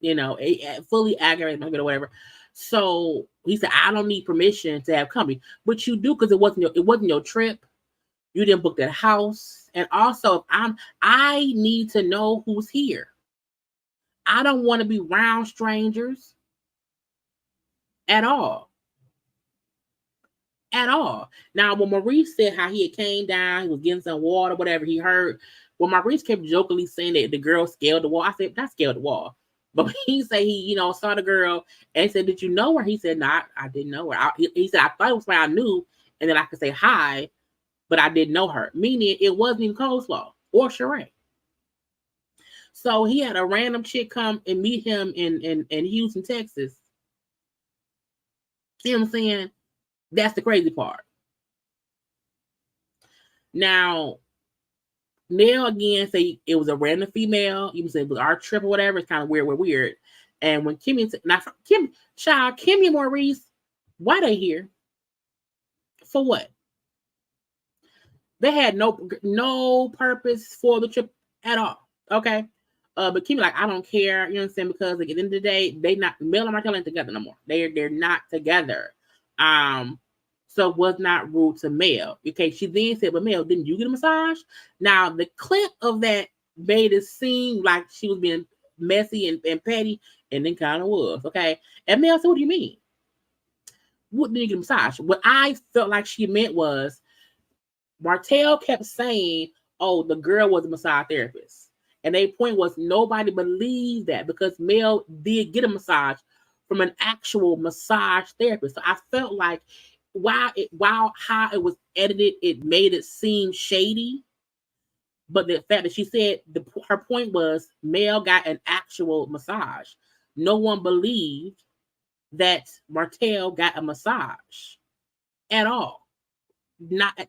You know, it fully aggravates my spirit or whatever. So he said, I don't need permission to have company. But you do, because it wasn't your trip. You didn't book that house. And also, I need to know who's here. I don't want to be around strangers at all. At all. Now, when Maurice said how he had came down, he was getting some water, whatever he heard. When Maurice kept jokingly saying that the girl scaled the wall, I said, not scaled the wall. But he said he, you know, saw the girl and said, did you know her? He said, no, I didn't know her. He said, I thought it was somebody I knew, and then I could say hi, but I didn't know her. Meaning it wasn't even Coleslaw or Sheree. So he had a random chick come and meet him in Houston, Texas. See what I'm saying? That's the crazy part. Now, Nell again say it was a random female. You can say it was our trip or whatever. It's kind of weird. We're weird. And when Kimmy, Kimmy and Maurice, why they here? For what? They had no purpose for the trip at all. Okay. But Kimmy like, I don't care. You know what I'm saying? Because like, at the end of the day, Mel and Martel ain't together no more. They're not together. so was not rude to Mel. Okay, she then said, "But Mel, didn't you get a massage?" Now the clip of that made it seem like she was being messy and petty, and then kind of was. Okay, and Mel said, "What do you mean? What did you get a massage?" What I felt like she meant was Martel kept saying, "Oh, the girl was a massage therapist," and their point was nobody believed that because Mel did get a massage from an actual massage therapist. So I felt like while how it was edited, it made it seem shady. But the fact that she said her point was Mel got an actual massage. No one believed that Martel got a massage at all. Not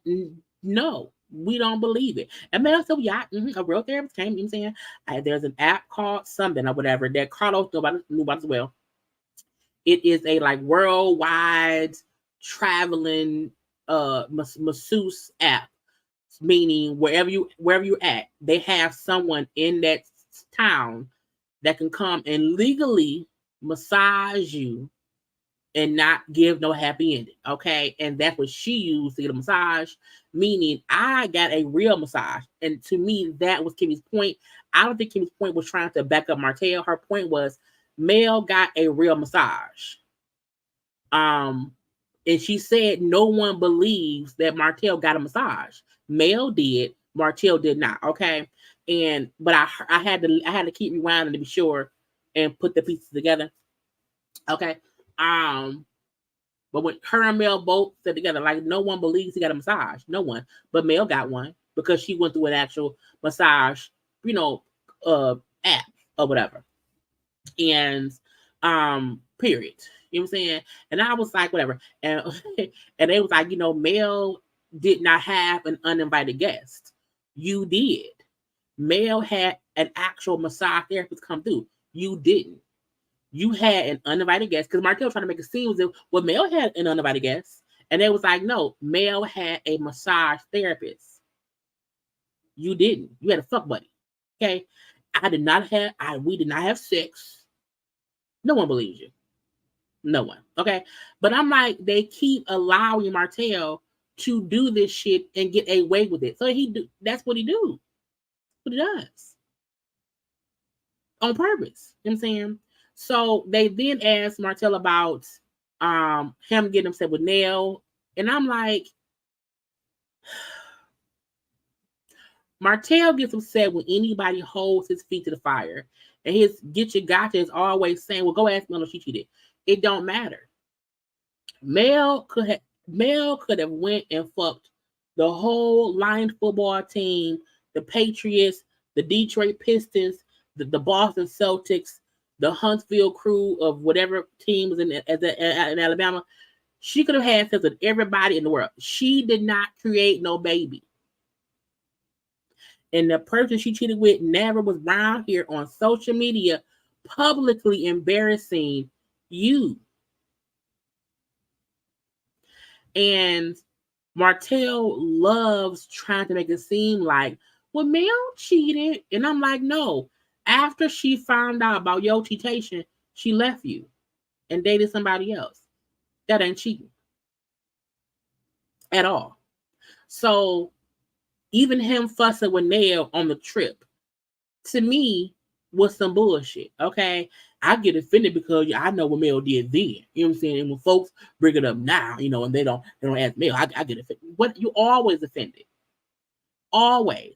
no, we don't believe it. And Mel said, "Yeah, a real therapist came." You know what I'm saying? There's an app called something or whatever that Carlos knew about as well. It is a like worldwide traveling masseuse app, meaning wherever you're at, they have someone in that town that can come and legally massage you and not give no happy ending. Okay. And that's what she used to get a massage, meaning I got a real massage. And to me, that was Kimmy's point. I don't think Kimmy's point was trying to back up Martel. Her point was Mel got a real massage. And she said no one believes that Martel got a massage. Mel did, Martel did not. Okay. But I had to keep rewinding to be sure and put the pieces together. Okay. But when her and Mel both said together, like no one believes he got a massage. No one. But Mel got one because she went through an actual massage, app or whatever. And period. You know what I'm saying? And I was like, whatever. And and they was like, Mel did not have an uninvited guest. You did. Mel had an actual massage therapist come through. You didn't. You had an uninvited guest because Martel trying to make it seem as if Mel had an uninvited guest, and they was like, no, Mel had a massage therapist. You didn't. You had a fuck buddy. Okay, we did not have sex. No one believes you. No one. Okay, but I'm like, they keep allowing Martel to do this shit and get away with it. So that's what he do. What he does on purpose. You know what I'm saying? So they then asked Martel about him getting upset with Nell. And I'm like, Martel gets upset when anybody holds his feet to the fire. And his get your gotcha is always saying, well, go ask Mel if she cheated. It don't matter. Mel could have went and fucked the whole Lions football team, the Patriots, the Detroit Pistons, the Boston Celtics, the Huntsville crew of whatever team was in Alabama. She could have had sex with everybody in the world. She did not create no baby. And the person she cheated with never was around here on social media publicly embarrassing you. And Martel loves trying to make it seem like, well, Mel cheated. And I'm like, no. After she found out about your cheatation, she left you and dated somebody else. That ain't cheating at all. So even him fussing with Nell on the trip, to me, was some bullshit. Okay, I get offended because I know what Mel did then. You know what I'm saying? And when folks bring it up now, and they don't ask Mel, I get offended. What, you always offended, always.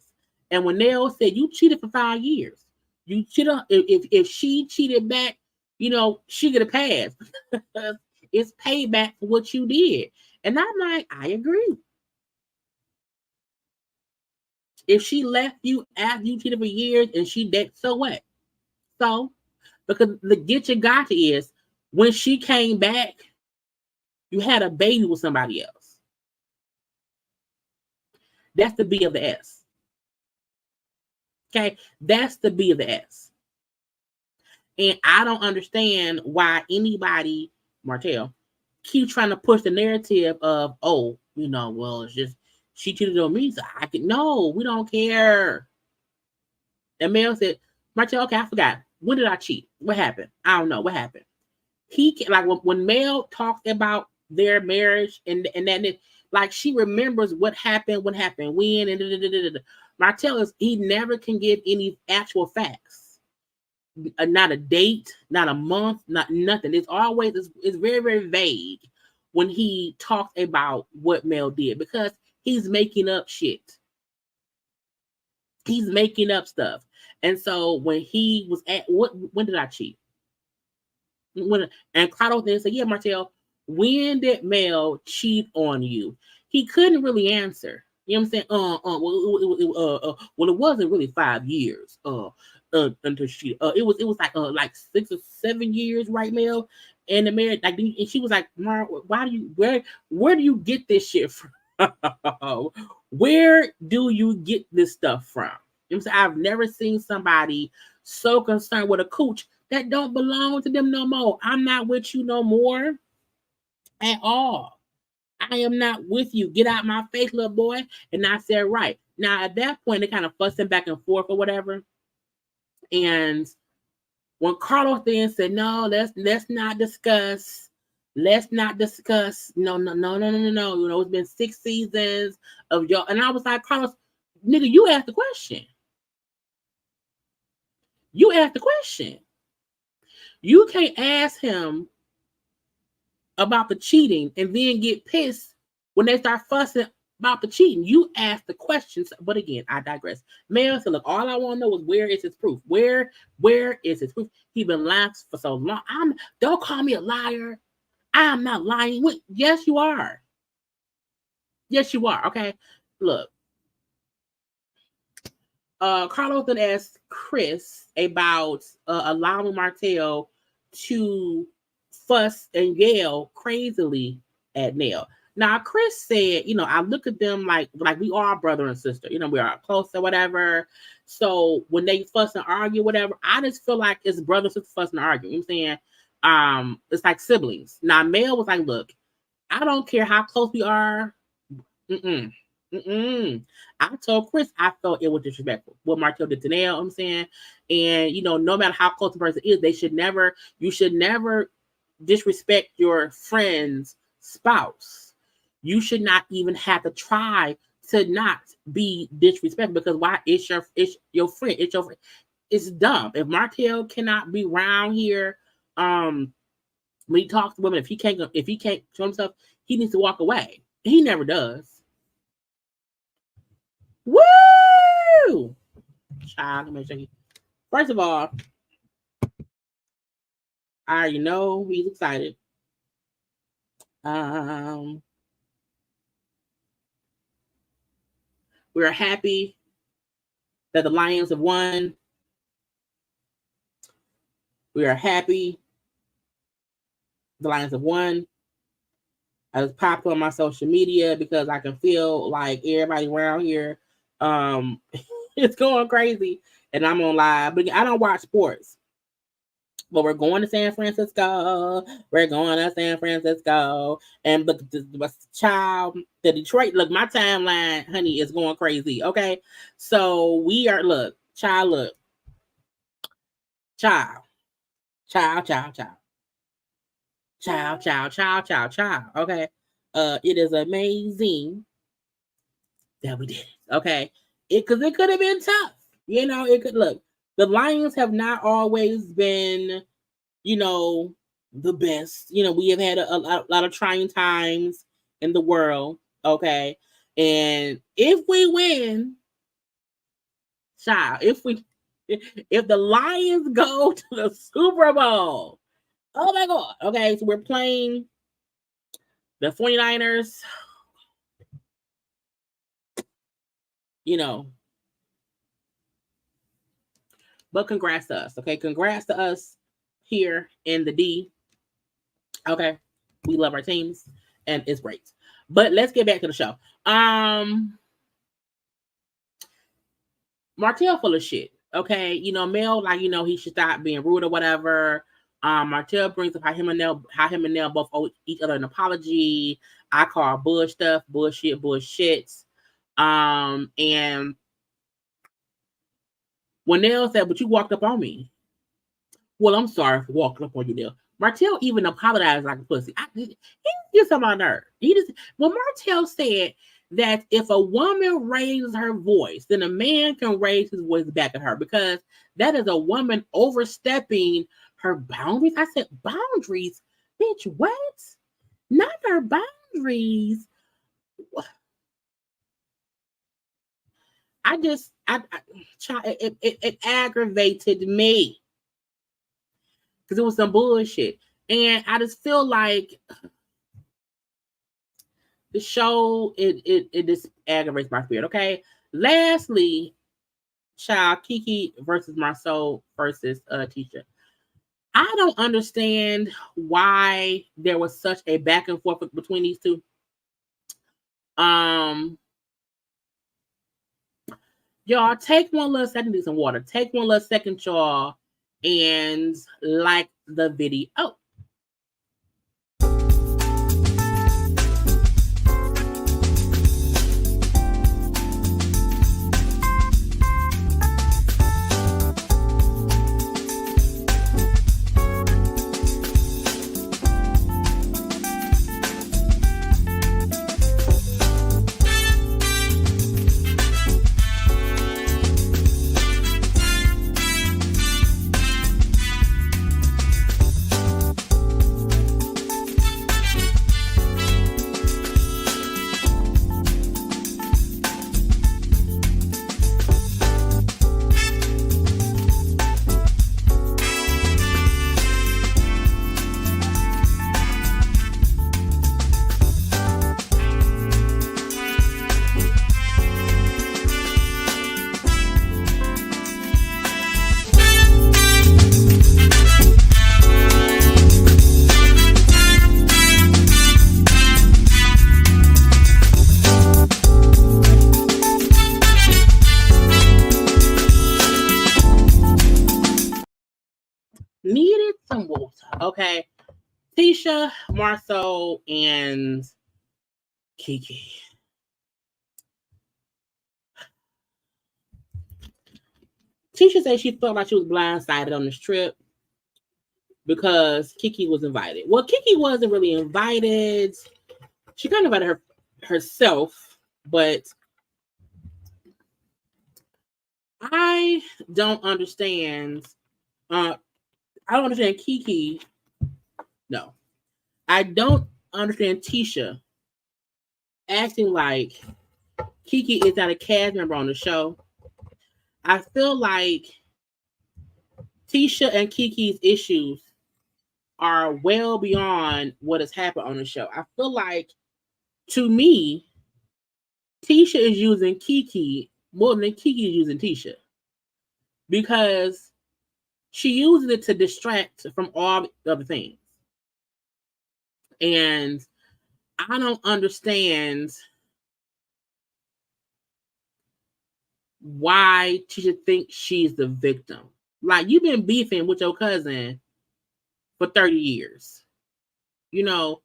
And when Nell said you cheated for 5 years, you cheated. If she cheated back, she get a pass. It's payback for what you did. And I'm like, I agree. If she left you after you cheated for years and she dead, so what? So, because the get your gotcha is when she came back, you had a baby with somebody else. That's the B of the S. Okay, that's the B of the S. And I don't understand why anybody, Martel, keep trying to push the narrative of, well, it's just she cheated on me, so I can. No, we don't care. And Mel said, Martel, okay, I forgot. When did I cheat? What happened? I don't know. What happened? He like when Mel talked about their marriage and then like she remembers what happened when, and Martel is he never can give any actual facts. Not a date, not a month, not nothing. It's always it's very, very vague when he talks about what Mel did because he's making up shit. He's making up stuff. And so when he was at when did I cheat? And Carlos then said, yeah, Martel, when did Mel cheat on you? He couldn't really answer. You know what I'm saying? Well, it wasn't really 5 years. Until she, it was like 6 or 7 years, right, Mel? And the marriage, like, and she was like, Mar, why do you, where do you get this shit from? Where do you get this stuff from? You know what I'm saying? I've never seen somebody so concerned with a cooch that don't belong to them no more. I'm not with you no more at all. I am not with you. Get out my face, little boy. And I said, right. Now, at that point, they kind of fussing back and forth or whatever. And when Carlos then said, no, let's not discuss. Let's not discuss. No. You know, it's been 6 seasons of y'all. And I was like, Carlos, nigga, you asked the question. You asked the question. You can't ask him about the cheating and then get pissed when they start fussing about the cheating. You ask the questions, but again, I digress. Mel said, look, all I want to know is where is his proof? Where is his proof? He been lying for so long. Don't call me a liar. I'm not lying. Yes, you are. Yes, you are. Okay. Look. Carlos then asked Chris about allowing Martel to fuss and yell crazily at Nell. Now, Chris said, you know, I look at them like we are brother and sister. You know, we are close or whatever. So when they fuss and argue, whatever, I just feel like it's brother and sister fuss and argue. You know what I'm saying? It's like siblings. Now, Mel was like, look, I don't care how close we are. I told Chris I felt it was disrespectful what Martel did to Nell. You know what I'm saying, and you know, no matter how close the person is, you should never disrespect your friend's spouse. You should not even have to try to not be disrespectful because why? It's your friend. It's your friend. It's dumb. If Martel cannot be around here, when he talks to women, if he can't show himself, he needs to walk away. He never does. Woo! Child, let me show you. First of all, I already know he's excited. We're happy that the Lions have won. We are happy the Lions have won. I just popped on my social media because I can feel like everybody around here it's going crazy and I'm on live. But I don't watch sports. But we're going to San Francisco. We're going to San Francisco. And but the child, the Detroit, look, my timeline, honey, is going crazy. Okay. So we are, look, child. Okay. It is amazing that we did it. Okay. Because it could have been tough. You know, it could look. The Lions have not always been, you know, the best. You know, we have had a lot of trying times in the world. Okay. And if we win, child, if the Lions go to the Super Bowl, oh my God. Okay. So we're playing the 49ers. You know, but congrats to us. Okay. Congrats to us here in the D. Okay. We love our teams and it's great. But let's get back to the show. Martel full of shit. Okay. You know, Mel, like, you know, he should stop being rude or whatever. Martel brings up how him and Nell both owe each other an apology. I call bullshit. And when Nell said, but you walked up on me. Well, I'm sorry for walking up on you, Nell. Martel even apologized like a pussy. He gets on my nerve. When Martel said that if a woman raises her voice, then a man can raise his voice back at her because that is a woman overstepping her boundaries. I said, boundaries? Bitch, what? Not her boundaries. It aggravated me because it was some bullshit. And I just feel like the show, it just aggravates my spirit, okay? Lastly, child, Kiki versus Marceau versus Tisha. I don't understand why there was such a back and forth between these two. Y'all, take one little second, do some water. Take one little second, y'all, and like the video. Needed some water, okay? Tisha, Marceau, and Kiki. Tisha said she felt like she was blindsided on this trip because Kiki was invited. Well, Kiki wasn't really invited. She kind of invited herself, but I don't understand. I don't understand Kiki. No. I don't understand Tisha acting like Kiki is not a cast member on the show. I feel like Tisha and Kiki's issues are well beyond what has happened on the show. I feel like, to me, Tisha is using Kiki more than Kiki is using Tisha. Because she uses it to distract from all the other things. And I don't understand why Tisha thinks she's the victim. Like, you've been beefing with your cousin for 30 years. You know,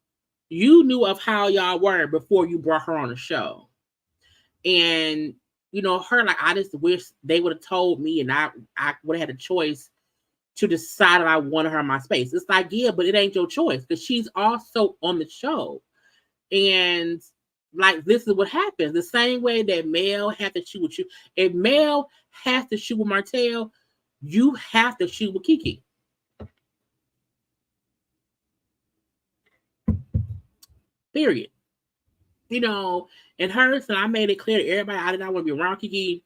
you knew of how y'all were before you brought her on the show. And, you know, her, like, I just wish they would have told me and I would have had a choice to decide if I wanted her in my space. It's like, yeah, but it ain't your choice because she's also on the show. And like, this is what happens. The same way that Mel has to shoot with you. If Mel has to shoot with Martel, you have to shoot with Kiki. Period. You know, and her, so I made it clear to everybody I did not want to be around Kiki.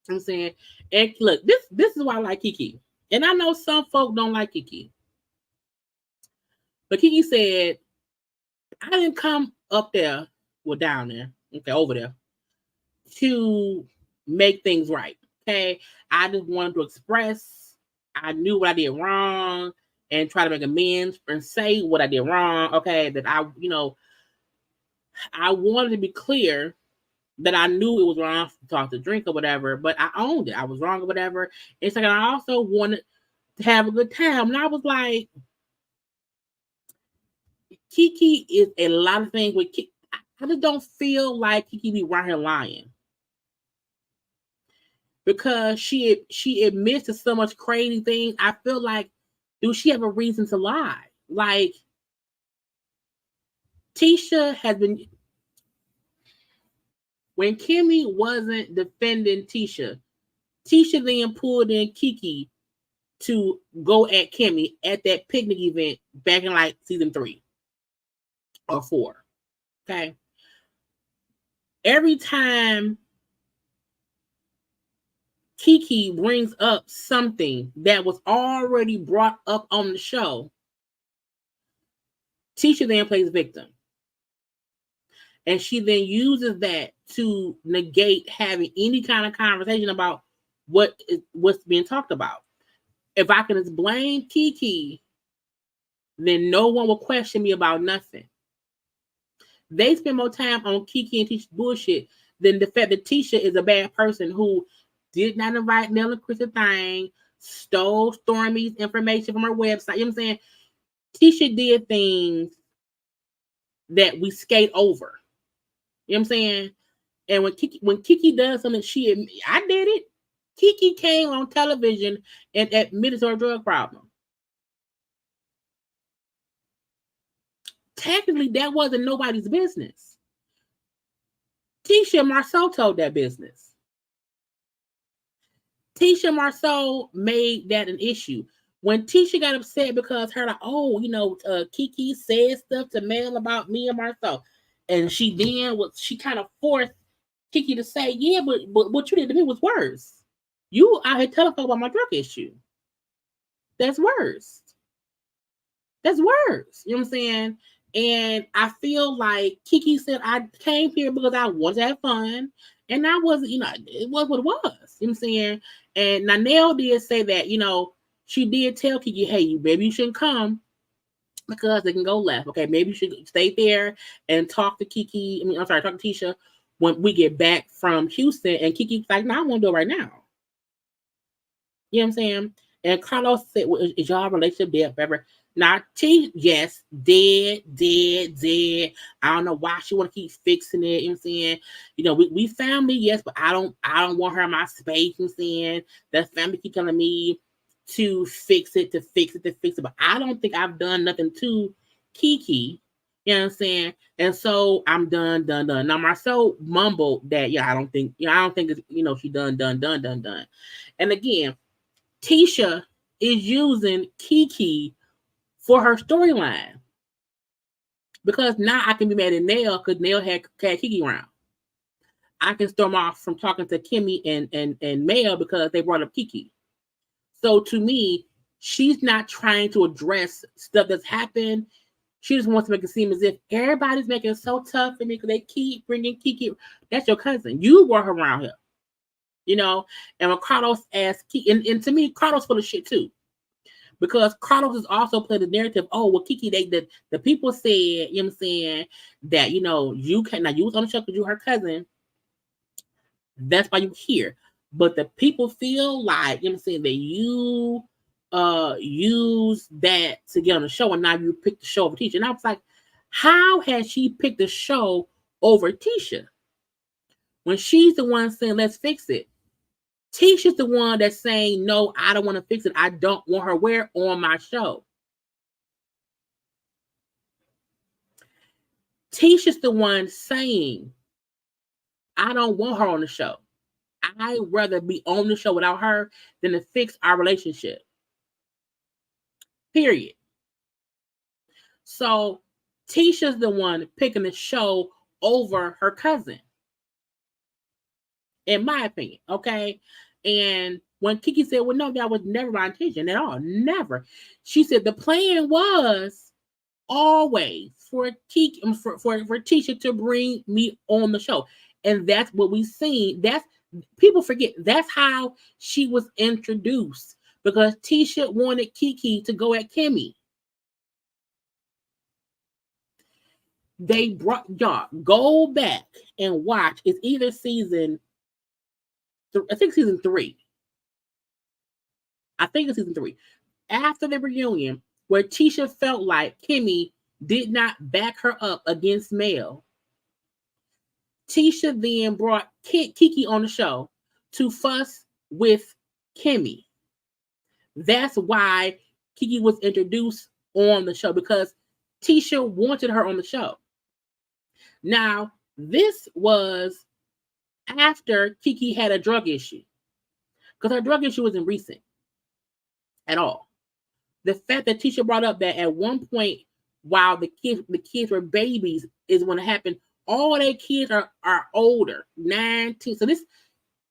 I'm saying, and look, this is why I like Kiki. And I know some folk don't like Kiki. But Kiki said, I didn't come up there, well, down there, okay, over there, to make things right, okay? I just wanted to express, I knew what I did wrong and try to make amends and say what I did wrong, okay? That I wanted to be clear that I knew it was wrong to talk to drink or whatever, but I owned it. I was wrong or whatever. It's like, I also wanted to have a good time. And I was like, Kiki is a lot of things with Kiki. I just don't feel like Kiki be right here lying. Because she admits to so much crazy things. I feel like Do she have a reason to lie? Like, Tisha has been, when Kimmy wasn't defending Tisha then pulled in Kiki to go at Kimmy at that picnic event back in like season 3 or 4. Okay. Every time Kiki brings up something that was already brought up on the show, Tisha then plays victim. And she then uses that to negate having any kind of conversation about what's being talked about. If I can just blame Kiki, then no one will question me about nothing. They spend more time on Kiki and Tisha's bullshit than the fact that Tisha is a bad person who did not invite Nell and Chris a thing, stole Stormy's information from her website. You know what I'm saying? Tisha did things that we skate over. You know what I'm saying? And when Kiki does something, I did it. Kiki came on television and admitted to her drug problem. Technically, that wasn't nobody's business. Tisha Marceau told that business. Tisha Marceau made that an issue. When Tisha got upset because her, like, Kiki said stuff to Mel about me and Marceau, and she kind of forced Kiki to say, yeah, but what you did to me was worse. You out here telling folks about my drug issue. That's worse. That's worse. You know what I'm saying? And I feel like Kiki said, I came here because I wanted to have fun. And I wasn't, it was what it was. You know what I'm saying? And Nanelle did say that, she did tell Kiki, hey, maybe you shouldn't come because they can go left. Okay, maybe you should stay there and talk to Kiki. Talk to Tisha when we get back from Houston. And Kiki's like, no, I want to do it right now. You know what I'm saying? And Carlos said, well, is y'all relationship dead forever? Now, yes, dead. I don't know why she want to keep fixing it. You know what I'm saying? We family, yes, but I don't want her in my space. You know what I'm saying? That family keep telling me to fix it. But I don't think I've done nothing to Kiki. You know what I'm saying? And so I'm done. Now Marceau mumbled that, I don't think it's, she done. And again, Tisha is using Kiki for her storyline. Because now I can be mad at Nell because Nell had Kiki around. I can storm off from talking to Kimmy and Mel because they brought up Kiki. So to me, she's not trying to address stuff that's happened. She just wants to make it seem as if everybody's making it so tough for me because they keep bringing Kiki. That's your cousin. You brought her around here. And when Carlos asked Kiki, and to me, Carlos full of shit too. Because Carlos has also played the narrative, Kiki, the people said, you know what I'm saying, that, you was on the show because you're her cousin. That's why you're here. But the people feel like, you know what I'm saying, that you use that to get on the show and now you picked the show over Tisha. And I was like, how has she picked the show over Tisha? When she's the one saying, let's fix it. Tisha's the one that's saying, no, I don't want to fix it. I don't want her where on my show. Tisha's the one saying, I don't want her on the show. I'd rather be on the show without her than to fix our relationship. Period. So Tisha's the one picking the show over her cousin. In my opinion, okay? And when Kiki said, well, no, that was never my intention at all. Never. She said the plan was always for Kiki, for Tisha to bring me on the show. And that's what we've seen. People forget that's how she was introduced. Because Tisha wanted Kiki to go at Kimmy. They brought y'all, go back and watch. It's either season 3. I think it's season 3. After the reunion, where Tisha felt like Kimmy did not back her up against Mel, Tisha then brought Kiki on the show to fuss with Kimmy. That's why Kiki was introduced on the show because Tisha wanted her on the show. Now, this was after Kiki had a drug issue, because her drug issue wasn't recent at all. The fact that Tisha brought up that at one point, while the kids were babies, is when it happened. All their kids are older, 9, 10. So this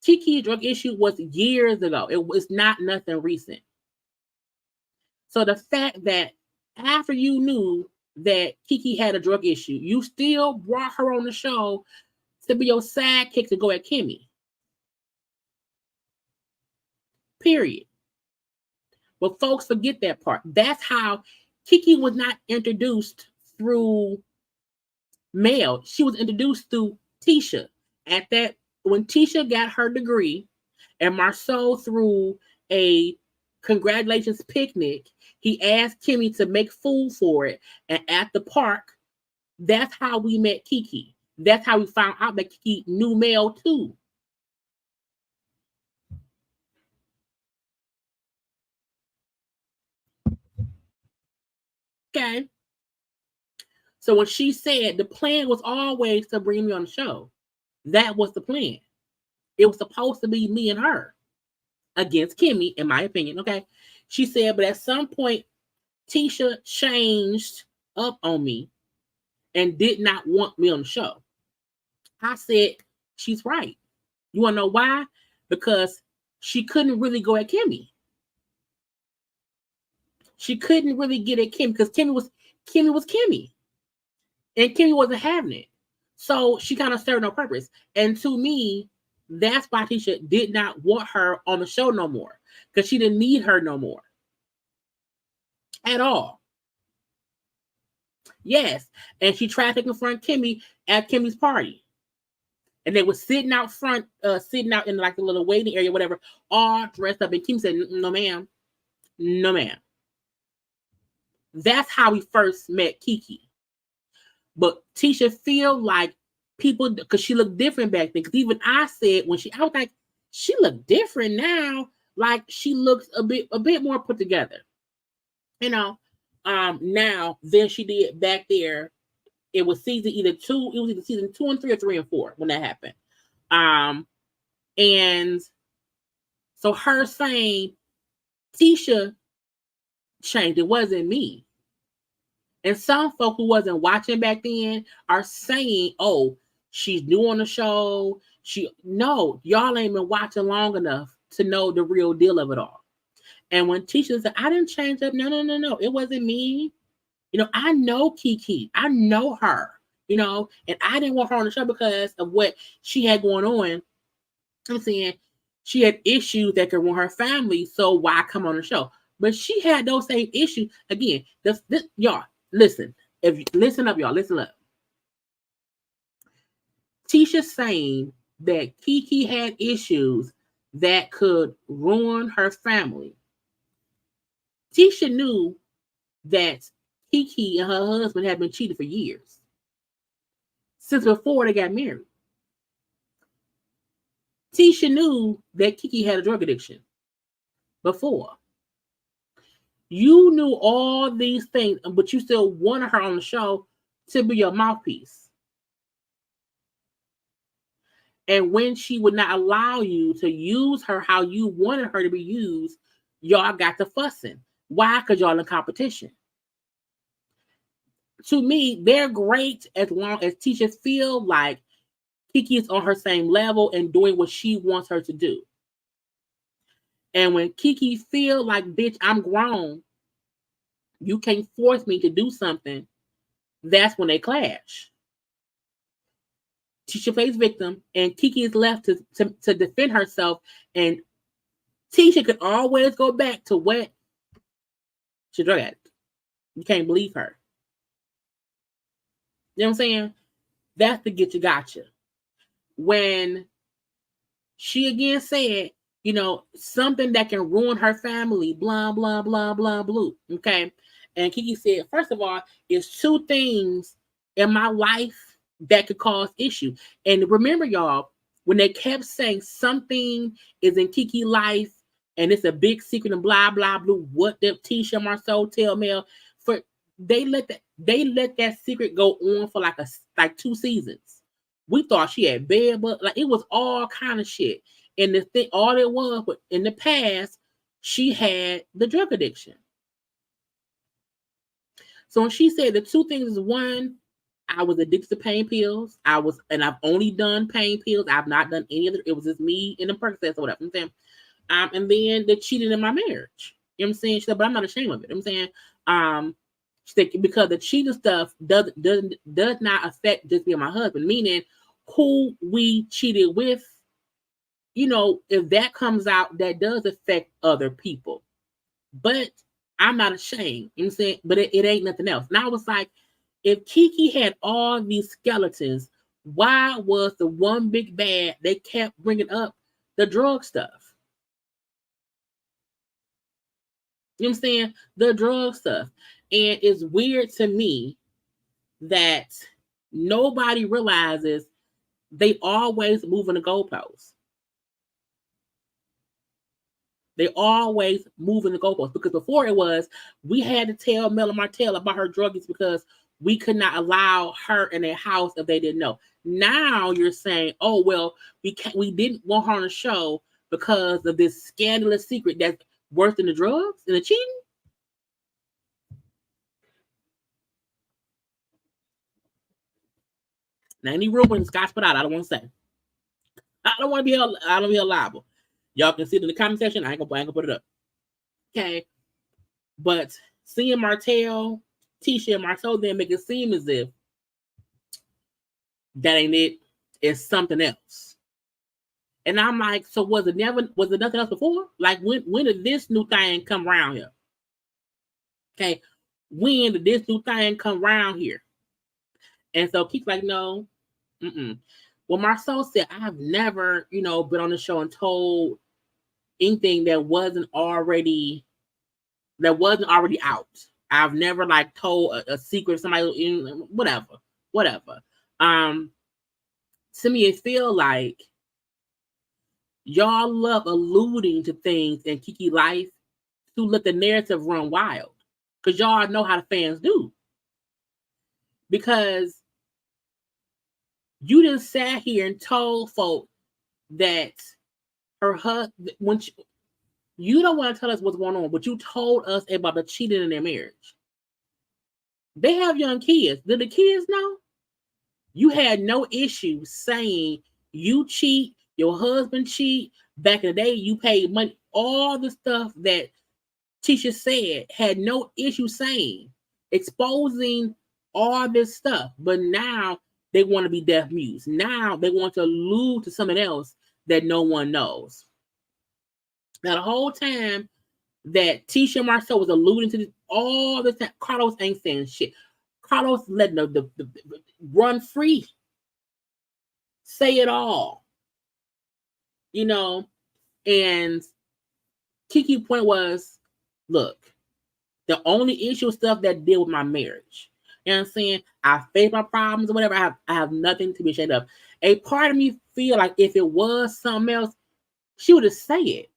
Kiki drug issue was years ago. It was not nothing recent. So the fact that after you knew that Kiki had a drug issue, you still brought her on the show to be your sidekick to go at Kimmy. Period. But folks forget that part. That's how Kiki was not introduced through Mel. She was introduced through Tisha. When Tisha got her degree and Marceau threw a congratulations picnic, he asked Kimmy to make food for it. And at the park, that's how we met Kiki. That's how we found out that Kiki knew Mel too. Okay. So when she said the plan was always to bring me on the show, that was the plan. It was supposed to be me and her against Kimmy, in my opinion. Okay. She said, but at some point, Tisha changed up on me and did not want me on the show. I said, she's right. You want to know why? Because she couldn't really go at Kimmy. She couldn't really get at Kimmy because Kimmy was Kimmy. And Kimmy wasn't having it. So she kind of served no purpose. And to me, that's why Tisha did not want her on the show no more. Because she didn't need her no more. At all. Yes. And she tried to confront Kimmy at Kimmy's party. And they were sitting out front, sitting out in like the little waiting area, whatever, all dressed up. And Kim said, no, ma'am. No, ma'am. That's how we first met Kiki. But Tisha feel like people, because she looked different back then. Because even I said I was like, she looked different now. Like she looks a bit more put together. You know, now than she did back there. It was season either season 2 and 3 or 3 and 4 when that happened. And so her saying Tisha changed, it wasn't me. And some folk who wasn't watching back then are saying, oh, she's new on the show. No, y'all ain't been watching long enough to know the real deal of it all. And when Tisha said, I didn't change up, no, it wasn't me. You know, I know Kiki. I know her, you know, and I didn't want her on the show because of what she had going on. I'm saying she had issues that could ruin her family, so why come on the show? But she had those same issues. Again, this y'all, listen. Listen up, y'all. Listen up. Tisha's saying that Kiki had issues that could ruin her family. Tisha knew that Kiki and her husband had been cheated for years. Since before they got married. Tisha knew that Kiki had a drug addiction before. You knew all these things, but you still wanted her on the show to be your mouthpiece. And when she would not allow you to use her how you wanted her to be used, y'all got to fussing. Why? Because y'all in competition. To me, they're great as long as Tisha feel like Kiki is on her same level and doing what she wants her to do. And when Kiki feel like, bitch, I'm grown, you can't force me to do something, that's when they clash. Tisha plays victim, and Kiki is left to defend herself, and Tisha could always go back to what? She's a drug addict. You can't believe her. You know what I'm saying? That's the get you gotcha. When she again said, you know, something that can ruin her family, blah, blah, blah, blah, blue. Okay. And Kiki said, first of all, it's 2 things in my life that could cause issue. And remember, y'all, when they kept saying something is in Kiki's life and it's a big secret and blah blah blah. What the Tisha Marceau tell Mel for they let that secret go on for like 2 seasons. We thought she had bed, but like it was all kind of shit. And the thing, all it was, but in the past, she had the drug addiction. So when she said the 2 things is, one, I was addicted to pain pills. And I've only done pain pills. I've not done any other. It was just me and the Percocets or whatever. I'm saying, and then the cheating in my marriage. You know what I'm saying? She said, but I'm not ashamed of it. You know what I'm saying, she said, because the cheating stuff does not affect just me and my husband. Meaning, who we cheated with. You know, if that comes out, that does affect other people. But I'm not ashamed. You know what I'm saying? But it ain't nothing else. And I was like, if Kiki had all these skeletons, why was the one big bad they kept bringing up the drug stuff? You know what I'm saying? The drug stuff. And it's weird to me that nobody realizes they always moving the goalposts. They always moving the goalposts, because before it was, we had to tell Mel and Martel about her drug use because we could not allow her in a house if they didn't know. Now you're saying, oh, well, we didn't want her on the show because of this scandalous secret that's worse than the drugs and the cheating. Now, any rumors Scott's put out, I don't want to say. I don't want to be held liable. Y'all can see it in the comment section. I ain't gonna put it up. Okay. But seeing Martel, Tisha, and Marceau then make it seem as if that ain't it. It's something else. And I'm like, so was it nothing else before? Like, when did this new thing come around here? Okay. When did this new thing come around here? And so Keith's like, no. Well, Marceau said, I've never, been on the show and told anything that wasn't already out. I've never told a secret, somebody, whatever. To me, it feel like y'all love alluding to things in Kiki life to let the narrative run wild, because y'all know how the fans do. Because you just sat here and told folk that her husband, you don't want to tell us what's going on, but you told us about the cheating in their marriage. They have young kids. Did the kids know? You had no issue saying you cheat, your husband cheat. Back in the day, you paid money. All the stuff that Tisha said, had no issue saying, exposing all this stuff. But now they want to be deaf mute. Now they want to allude to something else that no one knows. Now, the whole time that Tisha Marceau was alluding to this, all the time, Carlos ain't saying shit. Carlos letting the run free. Say it all. And Kiki's point was, look, the only issue stuff that deal with my marriage. You know what I'm saying? I face my problems or whatever. I have nothing to be ashamed of. A part of me feel like if it was something else, she would just say it.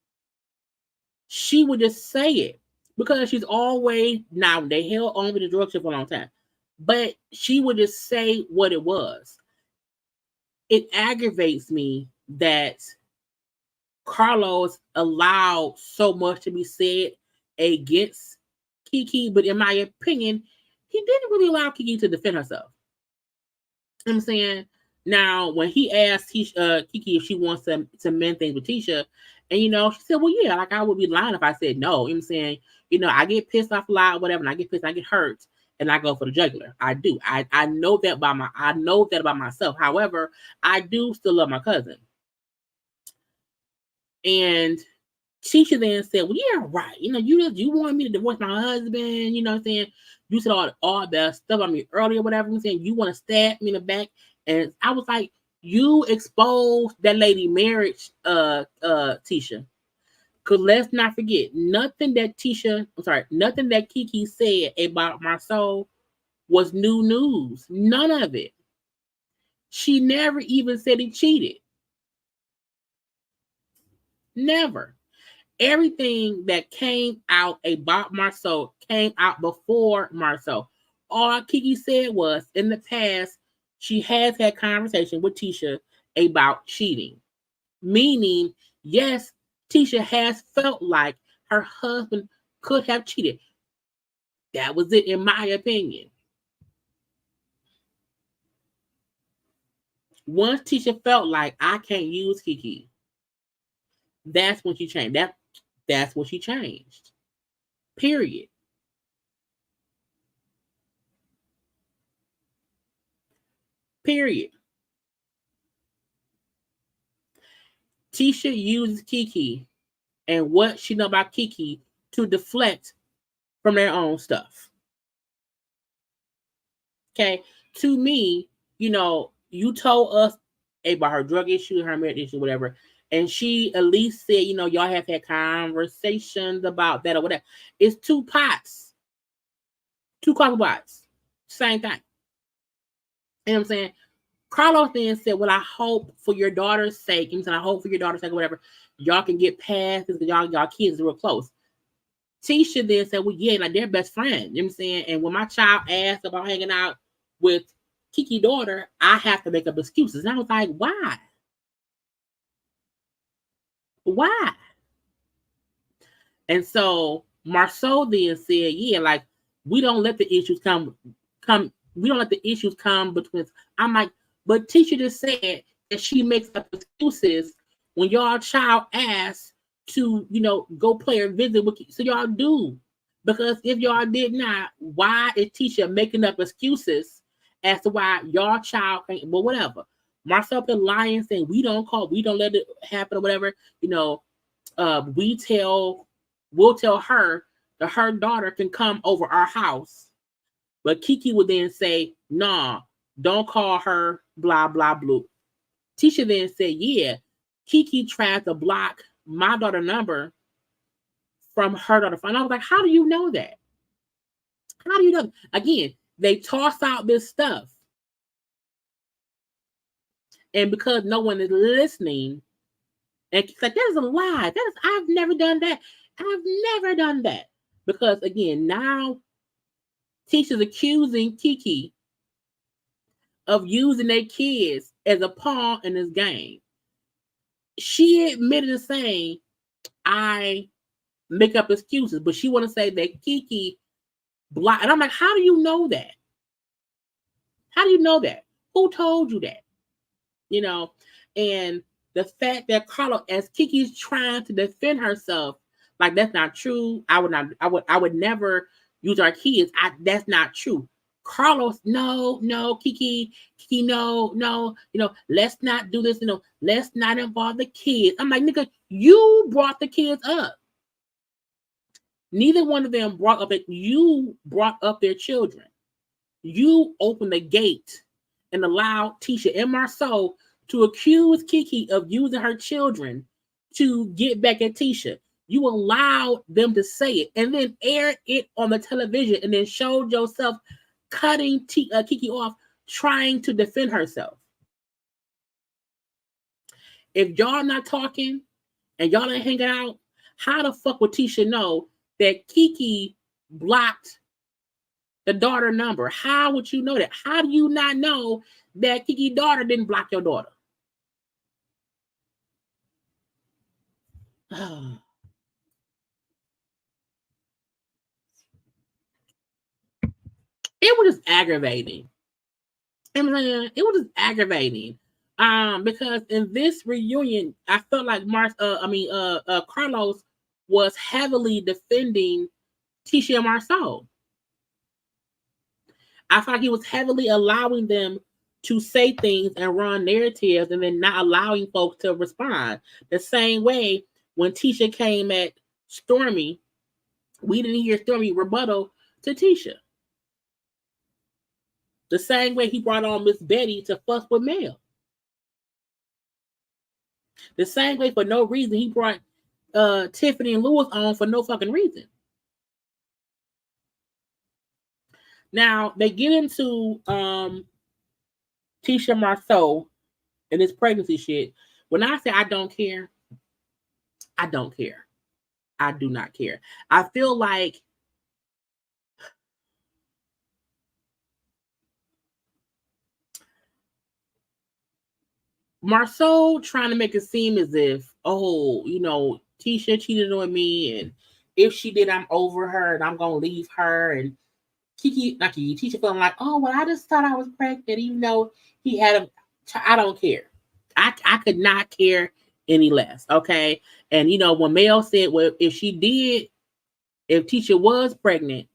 She would just say it, because she's always, now they held on to the drug shit for a long time, but she would just say what it was. It aggravates me that Carlos allowed so much to be said against Kiki, but in my opinion, he didn't really allow Kiki to defend herself. You know what I'm saying? Now, when he asked Kiki if she wants to mend things with Tisha, and she said, well, yeah, I would be lying if I said no. You know what I'm saying? I get pissed off a lot, whatever, and I get pissed, I get hurt, and I go for the jugular. I do. I know that about myself. However, I do still love my cousin. And Tisha then said, well, yeah, right. You want me to divorce my husband, you know what I'm saying? You said all that stuff about me earlier, whatever. I'm saying, you want to stab me in the back. And I was like, you exposed that lady marriage, Tisha. Because let's not forget, nothing that Kiki said about Marceau was new news. None of it. She never even said he cheated. Never. everything that came out about Marceau came out before Marceau. All Kiki said was, in the past, she has had conversation with Tisha about cheating. Meaning, yes, Tisha has felt like her husband could have cheated. That was it, in my opinion. Once Tisha felt like I can't use Kiki, that's when she changed. That's when she changed. Period. Period. Tisha uses Kiki and what she know about Kiki to deflect from their own stuff. Okay. To me, you told us about her drug issue, her marriage issue, whatever. And she at least said, y'all have had conversations about that or whatever. It's two pots. Two coffee pots. Same thing. You know what I'm saying? Carlos then said, well, I hope for your daughter's sake, and I hope for your daughter's sake or whatever, y'all can get past this because y'all kids are real close. Tisha then said, well, yeah, like they're best friends. You know what I'm saying? And when my child asked about hanging out with Kiki's daughter, I have to make up excuses. And I was like, why? Why? And so Marceau then said, yeah, like we don't let the issues come. We don't let the issues come between us. I'm like, but Tisha just said that she makes up excuses when y'all child asks to, go play or visit with you. So y'all do. Because if y'all did not, why is Tisha making up excuses as to why y'all child can't, but whatever. Marceau put lying saying we don't let it happen or whatever. We'll tell her that her daughter can come over our house. But Kiki would then say, nah, don't call her blah, blah, blue. Tisha then said, yeah, Kiki tried to block my daughter's number from her daughter. And I was like, how do you know that? How do you know? Again, they toss out this stuff. And because no one is listening, and it's like, that is a lie. I've never done that. I've never done that. Because again, now Tisha's accusing Kiki of using their kids as a pawn in this game. She admitted to saying, I make up excuses, but she want to say that Kiki blocked. And I'm like, how do you know that? How do you know that? Who told you that? And the fact that Karla, as Kiki's trying to defend herself, like that's not true. I would never use our kids. That's not true. Carlos, no, Kiki, no, let's not do this, let's not involve the kids. I'm like, nigga, you brought the kids up. Neither one of them brought up you brought up their children. You opened the gate and allowed Tisha and Marceau to accuse Kiki of using her children to get back at Tisha. You allowed them to say it and then aired it on the television and then showed yourself cutting Kiki off, trying to defend herself. If y'all not talking and y'all ain't hanging out, how the fuck would Tisha know that Kiki blocked the daughter number? How would you know that? How do you not know that Kiki's daughter didn't block your daughter? It was just aggravating. It was just aggravating. Because in this reunion, I felt like Carlos was heavily defending Tisha and Marceau. I felt like he was heavily allowing them to say things and run narratives and then not allowing folks to respond. The same way when Tisha came at Stormy, we didn't hear Stormy rebuttal to Tisha. The same way he brought on Miss Betty to fuss with Mel. The same way for no reason he brought Tiffany and Lewis on for no fucking reason. Now they get into Tisha Marceau and this pregnancy shit. When I say I don't care, I don't care. I do not care. I feel like Marceau trying to make it seem as if, oh, Tisha cheated on me, and if she did, I'm over her, and I'm gonna leave her. And Tisha feeling like, oh, well, I just thought I was pregnant, even though he had I don't care. I could not care any less. Okay, and when Mel said, well, if Tisha was pregnant,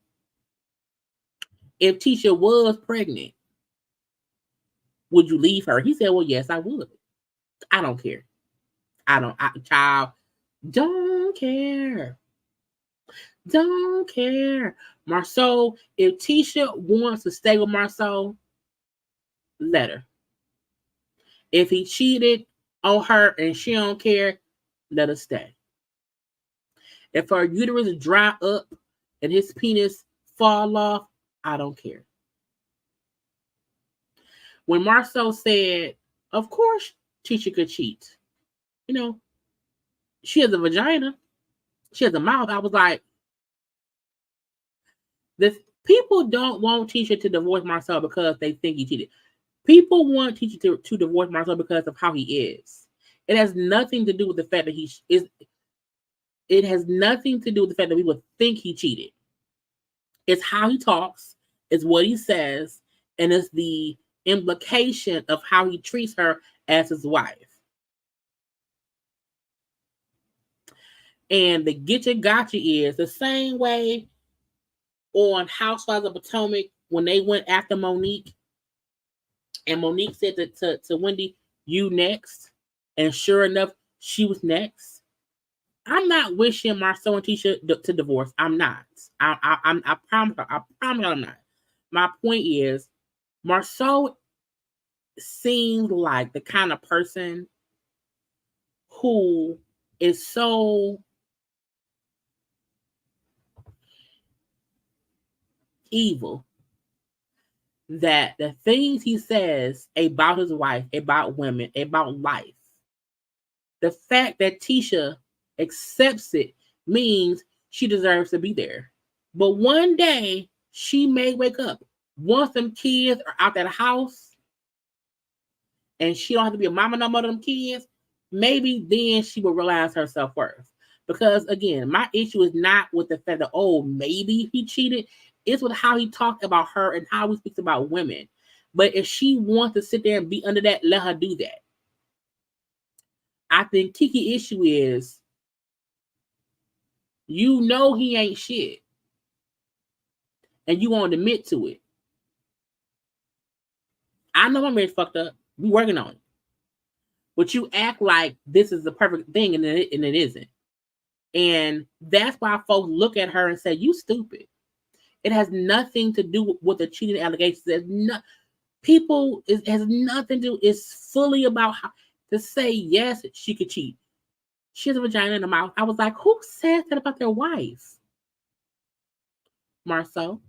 would you leave her? He said, well, yes, I would. I don't care. Child, don't care. Don't care. Marceau, if Tisha wants to stay with Marceau, let her. If he cheated on her and she don't care, let her stay. If her uterus dry up and his penis fall off, I don't care. When Marceau said, of course Tisha could cheat. She has a vagina. She has a mouth. I was like, people don't want Tisha to divorce Marceau because they think he cheated. People want Tisha to divorce Marceau because of how he is. It has nothing to do with the fact that he is. It has nothing to do with the fact that we would think he cheated. It's how he talks, it's what he says, and it's the implication of how he treats her as his wife. And the getcha gotcha is the same way on Housewives of Potomac when they went after Monique. And Monique said to Wendy, you next. And sure enough, she was next. I'm not wishing Marceau and Tisha to divorce. I'm not. I promise her. I promise her I'm not. My point is, Marceau seems like the kind of person who is so evil that the things he says about his wife, about women, about life, the fact that Tisha accepts it means she deserves to be there. But one day she may wake up once them kids are out that house and she don't have to be a mama no more to them kids. Maybe then she will realize her self-worth. Because again, my issue is not with the fact that, oh, maybe he cheated. It's with how he talked about her and how he speaks about women. But if she wants to sit there and be under that, let her do that. I think Kiki issue is, he ain't shit. And you won't admit to it. I know my marriage fucked up. We working on it. But you act like this is the perfect thing and it isn't. And that's why folks look at her and say, you stupid. It has nothing to do with the cheating allegations. It has nothing to do. It's fully about how to say, yes, she could cheat. She has a vagina in the mouth. I was like, who says that about their wife? Marceau.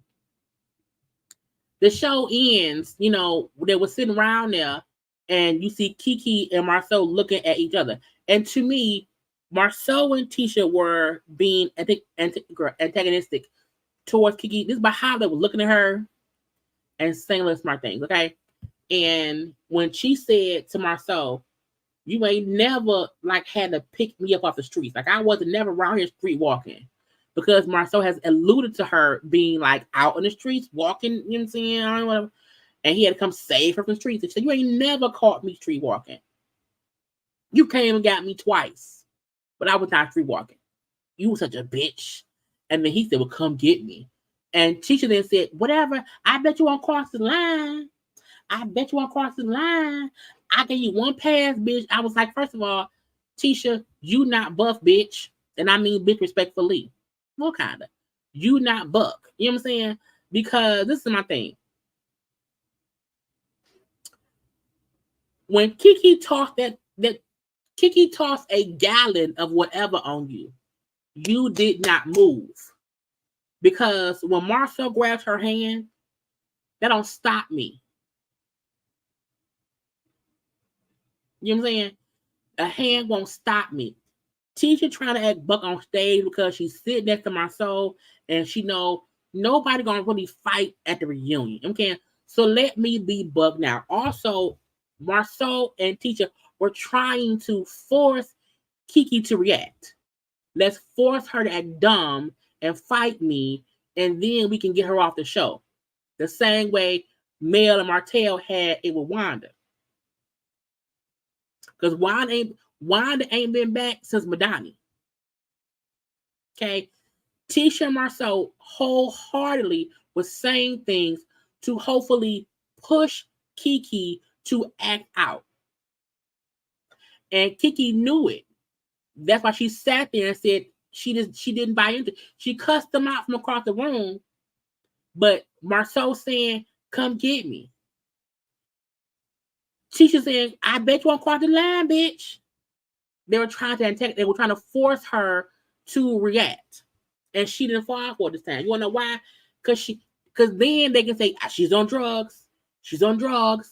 The show ends, they were sitting around there and you see Kiki and Marceau looking at each other. And to me, Marceau and Tisha were being antagonistic towards Kiki. This is about how they were looking at her and saying little smart things, okay? And when she said to Marceau, you ain't never had to pick me up off the streets. I wasn't never around here street walking. Because Marceau has alluded to her being out in the streets, walking, you know what I'm saying? I don't know, and he had to come save her from the streets. And she said, you ain't never caught me street walking. You came and got me twice, but I was not street walking. You were such a bitch. And then he said, well, come get me. And Tisha then said, whatever, I bet you won't cross the line. I bet you won't cross the line. I gave you one pass, bitch. I was like, first of all, Tisha, you not buff, bitch. And I mean bitch respectfully. What kind of? You not buck. You know what I'm saying? Because this is my thing. When Kiki tossed Kiki tossed a gallon of whatever on you, you did not move. Because when Marcel grabs her hand, that don't stop me. You know what I'm saying? A hand won't stop me. Tisha trying to act buck on stage because she's sitting next to Marceau and she know nobody gonna really fight at the reunion. Okay, so let me be buck now. Also, Marceau and Tisha were trying to force Kiki to react. Let's force her to act dumb and fight me, and then we can get her off the show. The same way Mel and Martel had it with Wanda. Because Wanda ain't been back since Madonna. Okay. Tisha and Marceau wholeheartedly was saying things to hopefully push Kiki to act out. And Kiki knew it. That's why she sat there and said she didn't buy into it. She cussed them out from across the room. But Marceau saying, come get me. Tisha saying, I bet you won't cross the line, bitch. They were trying to force her to react. And she didn't fall for it this time. You wanna know why? Because then they can say she's on drugs. She's on drugs.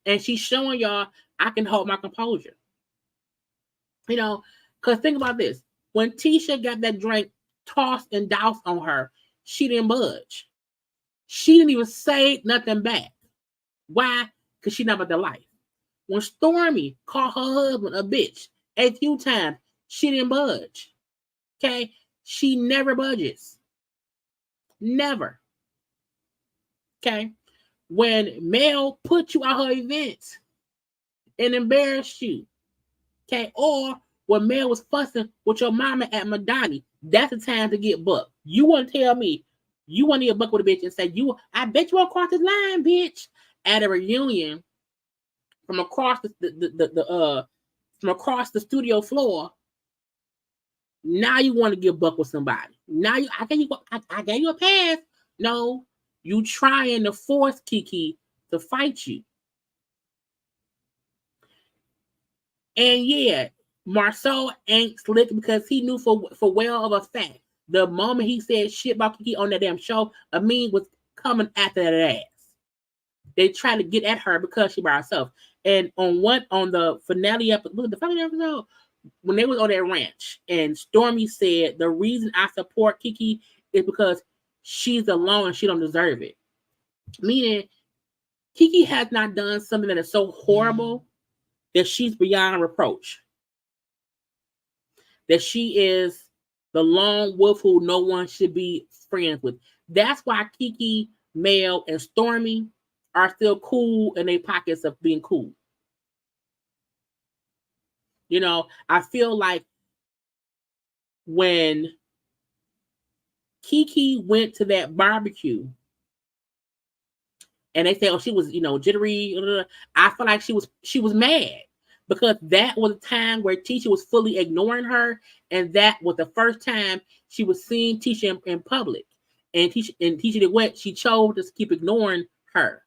And she's showing y'all I can hold my composure. You know, because think about this. When Tisha got that drink tossed and doused on her, she didn't budge. She didn't even say nothing back. Why? Because she never the life. When Stormy called her husband a bitch a few times, she didn't budge. Okay? She never budges. Never. Okay? When Mel put you out her events and embarrassed you, okay, or when Mel was fussing with your mama at Madonna, that's the time to get bucked. You want to tell me you want to get bucked with a bitch and say, I bet you won't cross this line, bitch, at a reunion from across from across the studio floor. Now you want to get bucked with somebody. Now I gave you a pass. No, you trying to force Kiki to fight you. And yeah, Marceau ain't slick because he knew for well of a fact the moment he said shit about Kiki on that damn show, Amin was coming after that ass. They tried to get at her because she by herself. And on the finale episode, when they was on that ranch, and Stormy said the reason I support Kiki is because she's alone and she don't deserve it. Meaning, Kiki has not done something that is so horrible that she's beyond reproach. That she is the lone wolf who no one should be friends with. That's why Kiki, Mel, and Stormy are still cool in their pockets of being cool. You know, I feel like when Kiki went to that barbecue and they say, oh, she was, jittery. I feel like she was mad because that was a time where Tisha was fully ignoring her. And that was the first time she was seeing Tisha in public. And Tisha did what? She chose to keep ignoring her.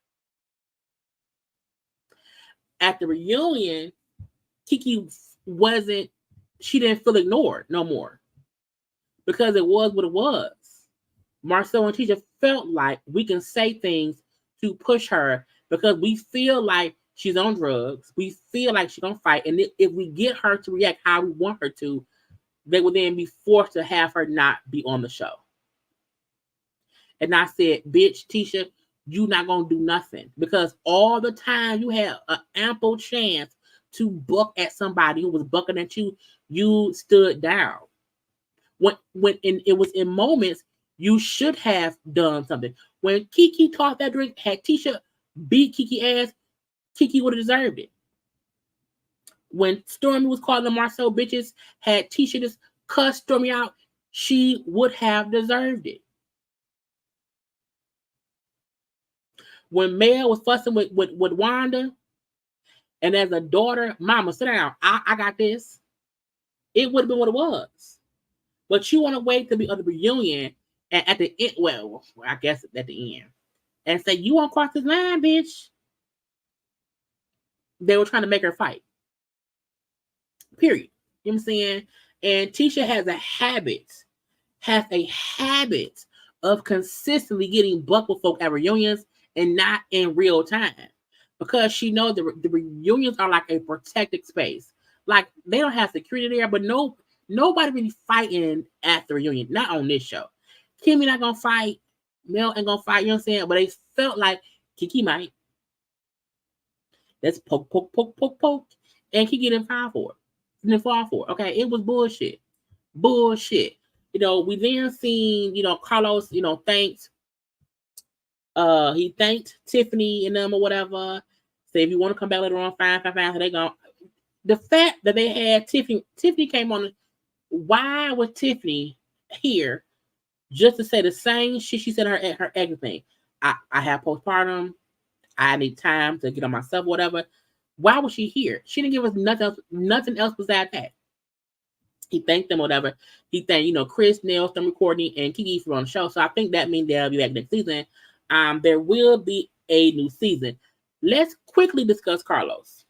At the reunion, Kiki she didn't feel ignored no more because it was what it was. Marceau and Tisha felt like we can say things to push her because we feel like she's on drugs. We feel like she's going to fight. And if we get her to react how we want her to, they would then be forced to have her not be on the show. And I said, bitch, Tisha, you not going to do nothing because all the time you have an ample chance to buck at somebody who was bucking at you, you stood down. When it was in moments, you should have done something. When Kiki tossed that drink, had Tisha beat Kiki ass, Kiki would have deserved it. When Stormy was calling the Marceau bitches, had Tisha just cussed Stormy out, she would have deserved it. When Mel was fussing with Wanda, and as a daughter, mama, sit down. I got this. It would have been what it was. But you want to wait to be on the reunion and at the end, well, I guess at the end, and say, you won't cross this line, bitch. They were trying to make her fight. Period. You know what I'm saying? And Tisha has a habit of consistently getting bucked with folk at reunions and not in real time. Because she knows the reunions are like a protected space. Like, they don't have security there, but nobody really fighting at the reunion. Not on this show. Kimmy not gonna fight. Mel ain't gonna fight. You know what I'm saying? But they felt like Kiki might. Let's poke, poke, poke, poke, poke, and Kiki didn't fall for it. Didn't fall for it. Okay, it was bullshit. Bullshit. We then seen, Carlos, thanked. He thanked Tiffany and them or whatever. Say if you want to come back later on, fine. So they gone. The fact that they had Tiffany came on. Why was Tiffany here just to say the same shit she said her everything? I have postpartum. I need time to get on myself, whatever. Why was she here? She didn't give us nothing else besides that. He thanked them, whatever. He thanked, Chris, Nell, Stormy, Courtney, and Kiki for on the show. So I think that means they'll be back next season. There will be a new season. Let's quickly discuss Carlos.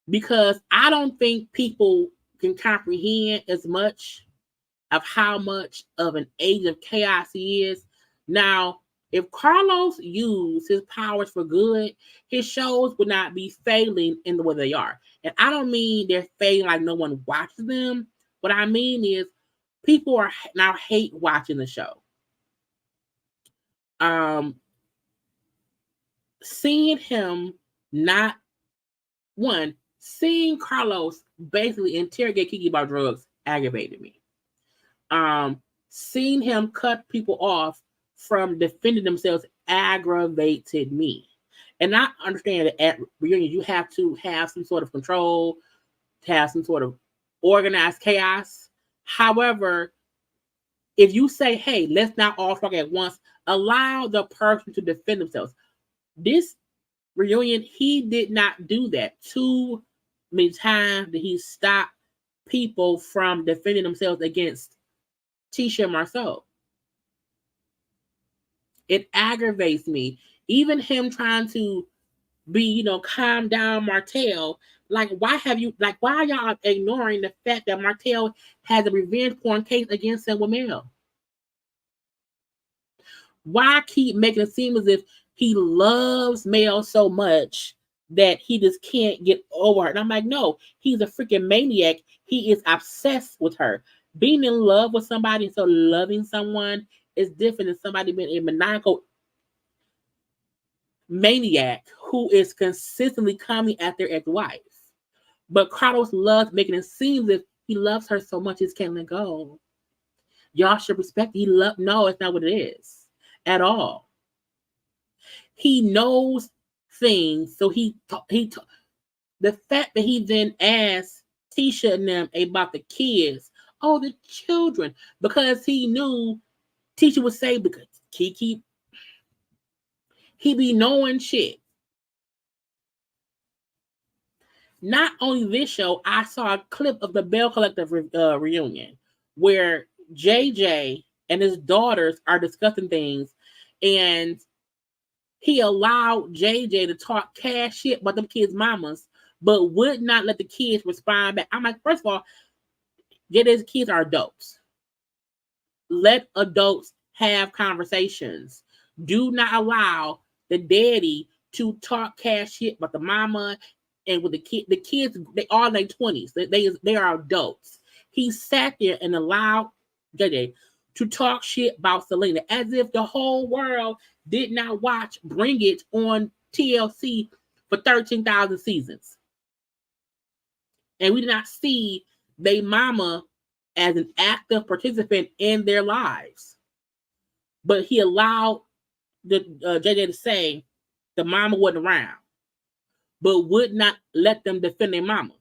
Because I don't think people can comprehend as much of how much of an age of chaos he is. Now, if Carlos used his powers for good, his shows would not be failing in the way they are. And I don't mean they're failing like no one watches them. What I mean is people are now hate watching the show. Seeing him seeing Carlos basically interrogate Kiki about drugs aggravated me. Seeing him cut people off from defending themselves aggravated me. And I understand that at reunions, you have to have some sort of control, to have some sort of organized chaos. However, if you say, hey, let's not all talk at once, allow the person to defend themselves. This reunion, he did not do that. Too many times that he stopped people from defending themselves against Tisha and Marcel. It aggravates me. Even him trying to be, calm down Martel. Like, why are y'all ignoring the fact that Martel has a revenge porn case against him with Mel? Why keep making it seem as if he loves Mel so much that he just can't get over her? And I'm like, no, he's a freaking maniac. He is obsessed with her. Being in love with somebody and so loving someone is different than somebody being a maniacal maniac who is consistently coming at their ex-wife. But Carlos loves making it seem as if he loves her so much he just can't let go. Y'all should respect it. No, it's not what it is at all. He knows things, so the fact that he then asked Tisha and them about the kids, the children, because he knew Tisha would say, because Kiki, he be knowing shit. Not only this show, I saw a clip of the Bell Collective reunion where JJ and his daughters are discussing things, and he allowed JJ to talk cash shit about them kids' mamas, but would not let the kids respond back. I'm like, first of all, JJ's kids are adults. Let adults have conversations. Do not allow the daddy to talk cash shit about the mama and with the kids, they are in their 20s. They are adults. He sat there and allowed JJ to talk shit about Selena as if the whole world did not watch Bring It on TLC for 13,000 seasons. And we did not see their mama as an active participant in their lives. But he allowed the JJ to say the mama wasn't around, but would not let them defend their mama.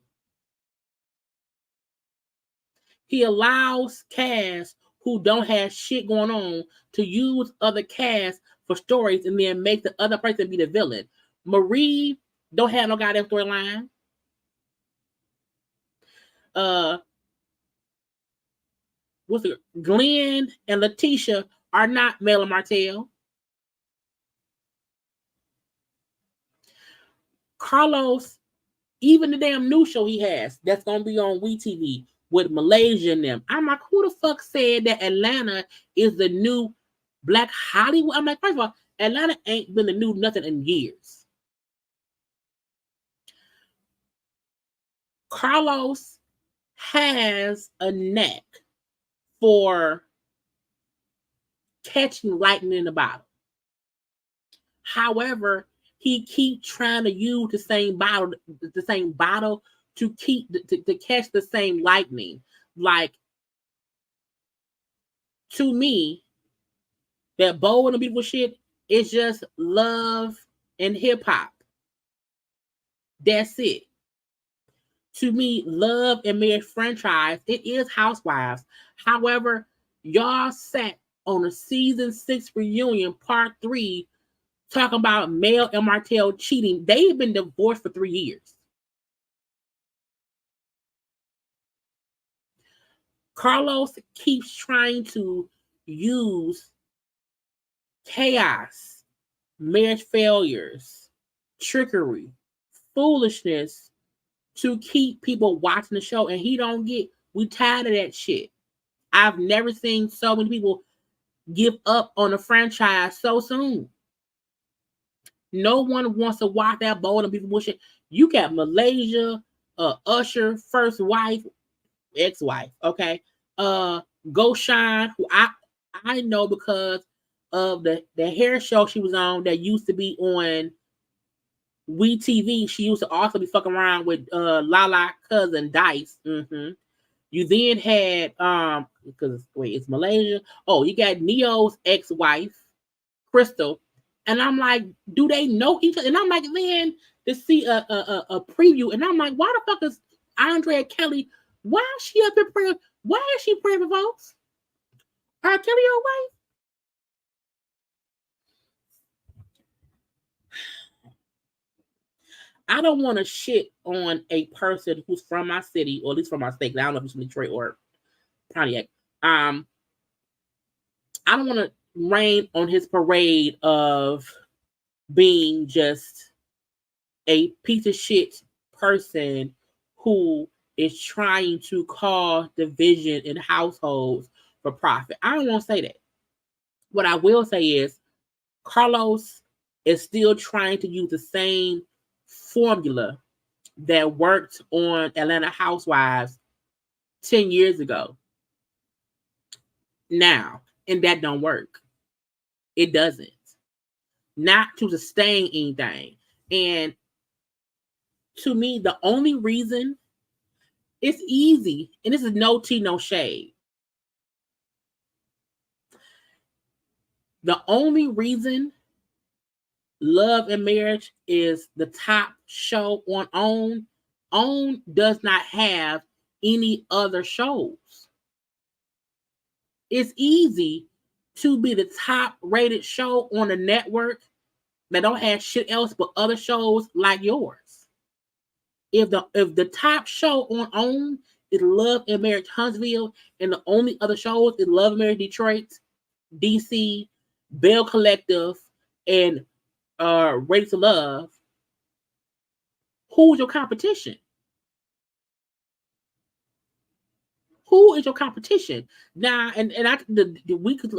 He allows cast who don't have shit going on to use other cast for stories and then make the other person be the villain. Marie don't have no goddamn storyline. Glenn and Letitia are not Mel and Martel. Carlos, even the damn new show he has that's gonna be on WeTV with Malaysia and them. I'm like, who the fuck said that Atlanta is the new Black Hollywood? I'm like, first of all, Atlanta ain't been the new nothing in years. Carlos has a knack for catching lightning in the bottle. However, he keep trying to use the same bottle to catch the same lightning. Like, to me, that Bold and Beautiful shit is just love and hip hop. That's it. To me, Love and Marriage franchise, it is Housewives. However, y'all sat on a season 6 reunion, part 3, talking about Mel and Martel cheating. They've been divorced for 3 years. Carlos keeps trying to use chaos, marriage failures, trickery, foolishness to keep people watching the show, and he don't get. We tired of that shit. I've never seen so many people give up on a franchise so soon. No one wants to watch that Bold and Beautiful bullshit. You got Malaysia, Usher, first wife, ex-wife, okay? Go Shine, who I know because of the hair show she was on that used to be on WeTV. She used to also be fucking around with Lala cousin Dice. Mm-hmm. You then had because it's Malaysia. Oh, you got Neo's ex-wife, Crystal. And I'm like, do they know each other? And I'm like, then to see a preview, and I'm like, why the fuck is Andrea Kelly? Why is she up in prayer? Why is she praying for folks? Kelly your wife? I don't want to shit on a person who's from my city, or at least from my state. I don't know if it's from Detroit or Pontiac. I don't want to rain on his parade of being just a piece of shit person who is trying to cause division in households for profit. I don't want to say that. What I will say is Carlos is still trying to use the same formula that worked on Atlanta Housewives 10 years ago. Now, and that don't work. It doesn't. Not to sustain anything. And to me, the only reason it's easy, and this is no tea, no shade. The only reason Love and Marriage is the top show on OWN does not have any other shows. It's easy to be the top rated show on a network that don't have shit else but other shows like yours. If the top show on OWN is Love and Marriage Huntsville, and the only other shows is Love and Marriage Detroit, DC, Bell Collective, and Ready to Love, who's your competition? Who is your competition? Now, and we could,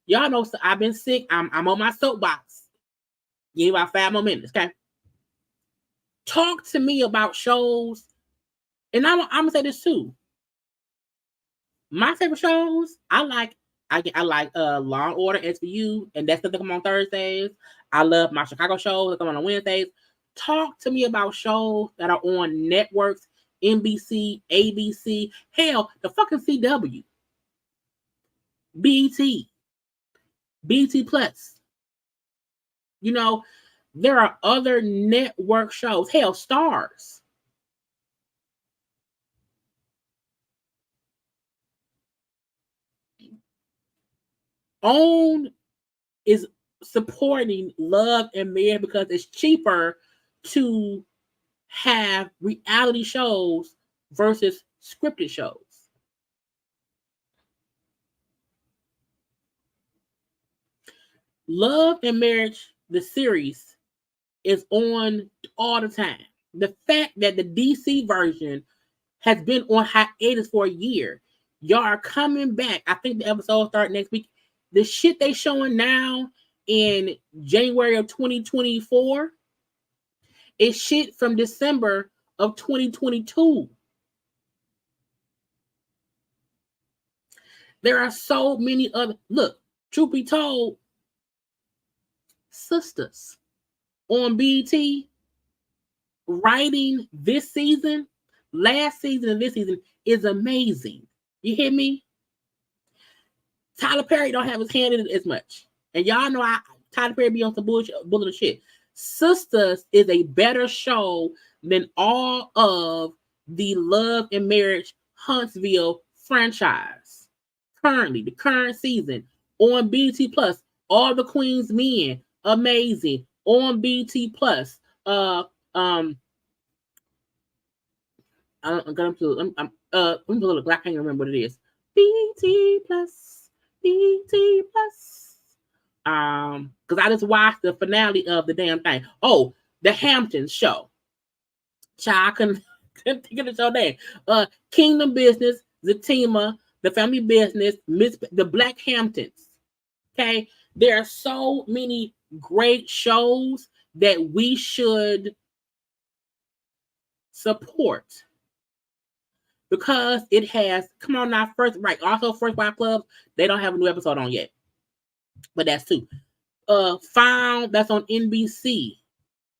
y'all know I've been sick. I'm on my soapbox. Give me about 5 more minutes, okay? Talk to me about shows, and I'm gonna say this too. My favorite shows, I like Law and Order, SVU, and that's stuff that come on Thursdays. I love my Chicago shows that come on Wednesdays. Talk to me about shows that are on networks, NBC, ABC, hell, the fucking CW, BT Plus. You know, there are other network shows. Hell, Stars. OWN is supporting Love and Marriage because it's cheaper to have reality shows versus scripted shows. Love and Marriage, the series, is on all the time. The fact that the DC version has been on hiatus for a year, y'all are coming back. I think the episode starts next week. The shit they showing now in January of 2024 is shit from December of 2022. There are so many other, look, truth be told, sisters on BT writing this season, last season and this season is amazing. You hear me? Tyler Perry don't have his hand in it as much. And y'all know Tyler Perry be on some bullet shit. Sisters is a better show than all of the Love and Marriage Huntsville franchise. Currently, the current season on BT Plus, All the Queen's Men, amazing. On BT Plus, I'm gonna put I can't remember what it is. BT Plus, BT Plus. Because I just watched the finale of the damn thing. Oh, the Hamptons show. Child, I couldn't think of the show name. Kingdom Business, Zatima, The Family Business, the Black Hamptons. Okay, there are so many great shows that we should support because it has. Come on now, First Wife Club. They don't have a new episode on yet, but that's too. Found, that's on NBC.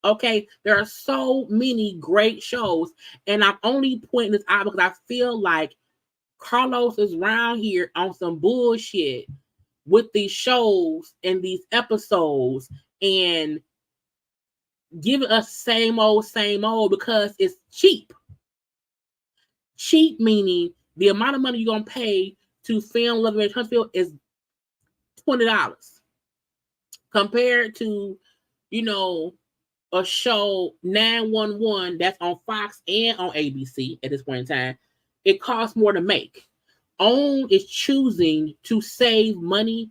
Okay, there are so many great shows, and I'm only pointing this out because I feel like Carlos is around here on some bullshit with these shows and these episodes and giving us same old because it's cheap. Cheap meaning the amount of money you're gonna pay to film Love and Marriage Huntsville is $20 compared to, a show 911 that's on Fox and on ABC at this point in time. It costs more to make. OWN is choosing to save money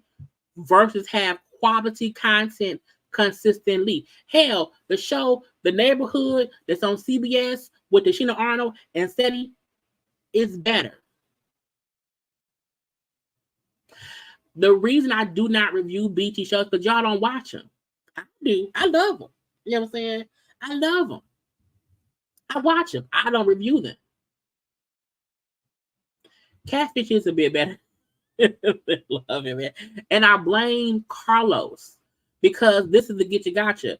versus have quality content consistently. Hell, the show The Neighborhood that's on CBS with Tashina Arnold and Seti is better. The reason I do not review BT shows because y'all don't watch them. I do. I love them. You know what I'm saying? I love them. I watch them. I don't review them. Catfish is a bit better. Love it, man. And I blame Carlos because this is the get you gotcha.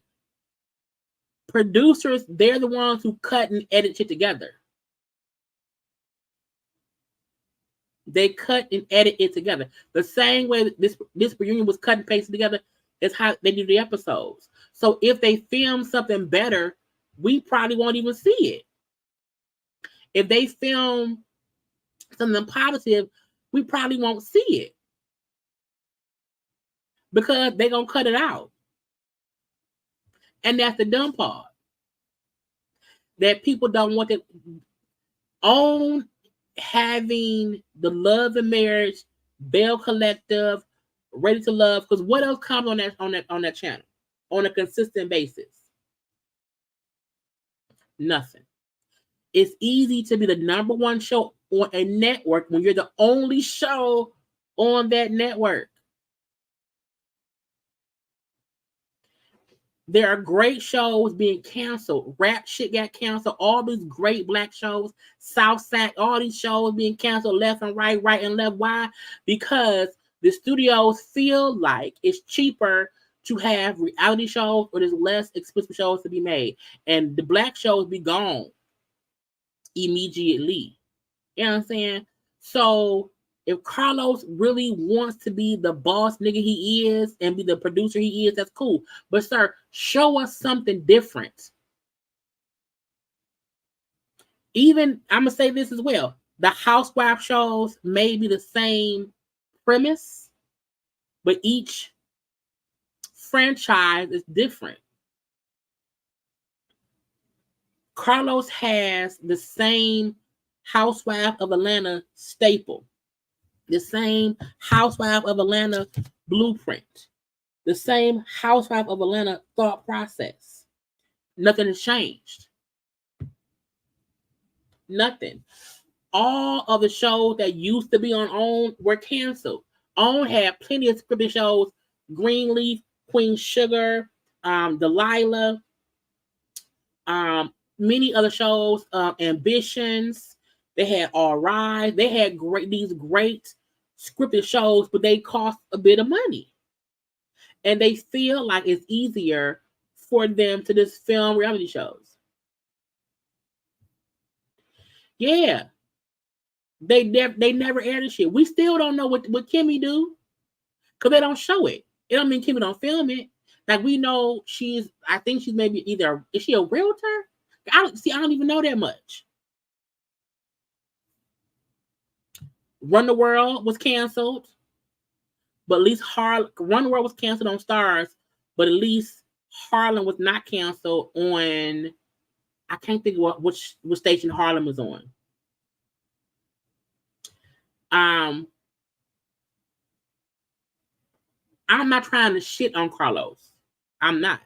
Producers, they're the ones who cut and edit shit together. They cut and edit it together. The same way that this reunion was cut and pasted together is how they do the episodes. So if they film something better, we probably won't even see it. If they film something positive, we probably won't see it. Because they're going to cut it out. And that's the dumb part. That people don't want to own having the Love and Marriage, Bell Collective, Ready to Love, because what else comes on that channel on a consistent basis? Nothing. It's easy to be the number one show on a network when you're the only show on that network. There are great shows being canceled. Rap shit got canceled. All these great black shows, Southside, all these shows being canceled left and right, right and left. Why? Because the studios feel like it's cheaper to have reality shows or there's less expensive shows to be made. And the black shows be gone immediately. You know what I'm saying? So if Carlos really wants to be the boss nigga he is and be the producer he is, that's cool. But sir, show us something different. Even, I'm going to say this as well. The housewife shows may be the same premise, but each franchise is different. Carlos has the same Housewife of Atlanta staple. The same Housewife of Atlanta blueprint. The same Housewife of Atlanta thought process. Nothing has changed. Nothing. All of the shows that used to be on OWN were canceled. OWN had plenty of scripted shows. Greenleaf, Queen Sugar, Delilah. many other shows, Ambitions. They had All Rise. They had these great scripted shows, but they cost a bit of money. And they feel like it's easier for them to just film reality shows. Yeah. They never air the shit. We still don't know what Kimmy do, because they don't show it. It don't mean Kimmy don't film it. Like, we know I think she's maybe is she a realtor? I don't even know that much. Run the World was canceled, but at least Run the World was canceled on Stars, but at least Harlem was not canceled on, I can't think of which station Harlem was on. I'm not trying to shit on Carlos. I'm not.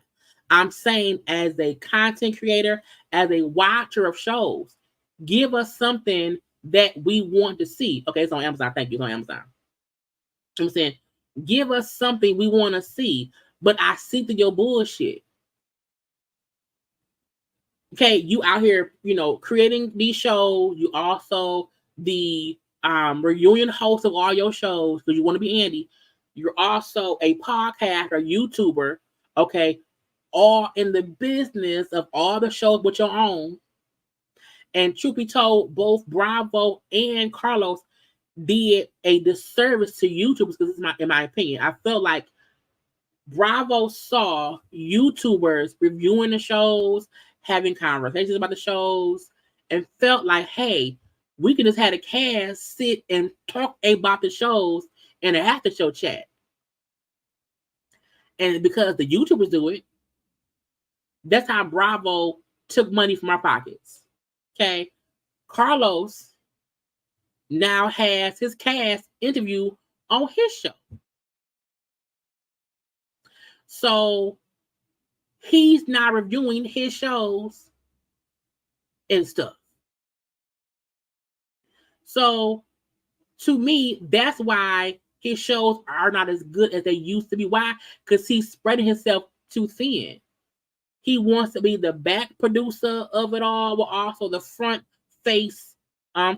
I'm saying, as a content creator, as a watcher of shows, give us something that we want to see. Okay, it's on Amazon. Thank you. It's on Amazon. I'm saying, give us something we want to see, but I see through your bullshit. Okay, you out here, creating these shows. You also the reunion host of all your shows because you want to be Andy. You're also a podcaster, YouTuber. Okay, all in the business of all the shows with your own. And truth be told, both Bravo and Carlos did a disservice to YouTubers, because in my opinion, I felt like Bravo saw YouTubers reviewing the shows, having conversations about the shows, and felt like, hey, we could just have a cast sit and talk about the shows in an after show chat. And because the YouTubers do it, that's how Bravo took money from our pockets. Okay. Carlos now has his cast interview on his show. So he's not reviewing his shows and stuff. So to me, that's why his shows are not as good as they used to be. Why? Because he's spreading himself too thin. He wants to be the back producer of it all, but also the front face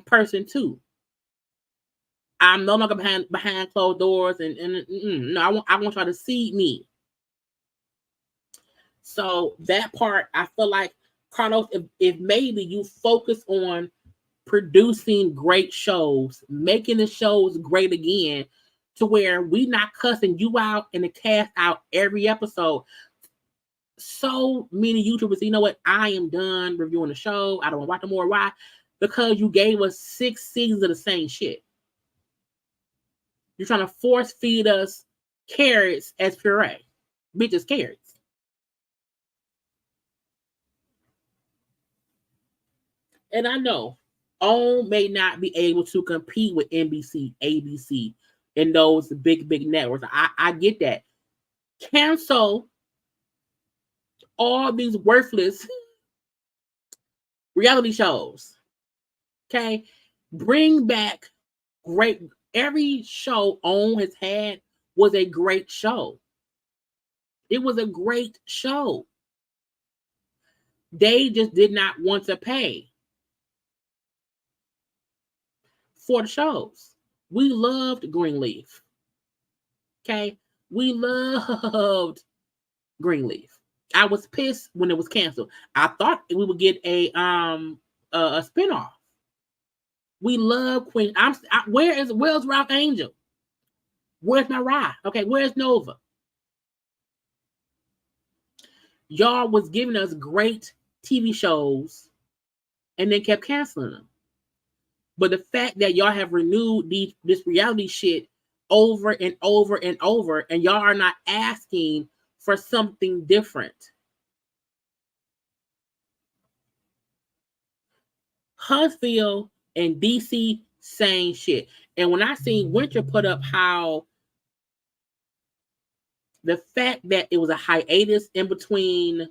person too. I'm no longer behind closed doors, and no, I want y'all to see me. So that part, I feel like, Carlos, if maybe you focus on producing great shows, making the shows great again, to where we not cussing you out and the cast out every episode. So many YouTubers, you know what? I am done reviewing the show. I don't want to watch no more. Why? Because you gave us 6 seasons of the same shit. You're trying to force feed us carrots as puree. Bitches, carrots. And I know OWN may not be able to compete with NBC, ABC, and those big networks. I get that. Cancel all these worthless reality shows. Okay? Bring back great. Every show OWN has had was a great show. It was a great show. They just did not want to pay for the shows. We loved Greenleaf. Okay? We loved Greenleaf. I was pissed when it was canceled. I thought we would get a spinoff. We love Queen. Where's Ralph Angel? Where's my Rye? Okay, where's Nova? Y'all was giving us great TV shows and then kept canceling them. But the fact that y'all have renewed this reality shit over and over and over, and y'all are not asking for something different. Huntsville and DC, same shit. And when I seen Winter put up how the fact that it was a hiatus in between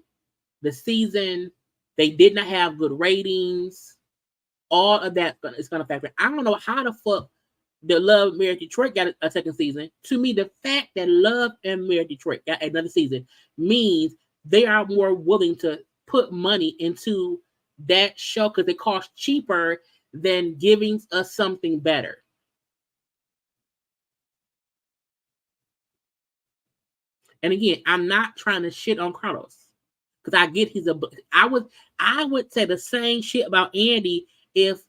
the season, they did not have good ratings, all of that is going to factor. I don't know how the fuck the Love Marriage Detroit got a second season. To me, the fact that Love and Marriage Detroit got another season means they are more willing to put money into that show because it costs cheaper than giving us something better. And again, I'm not trying to shit on Carlos because I get I would say the same shit about Andy if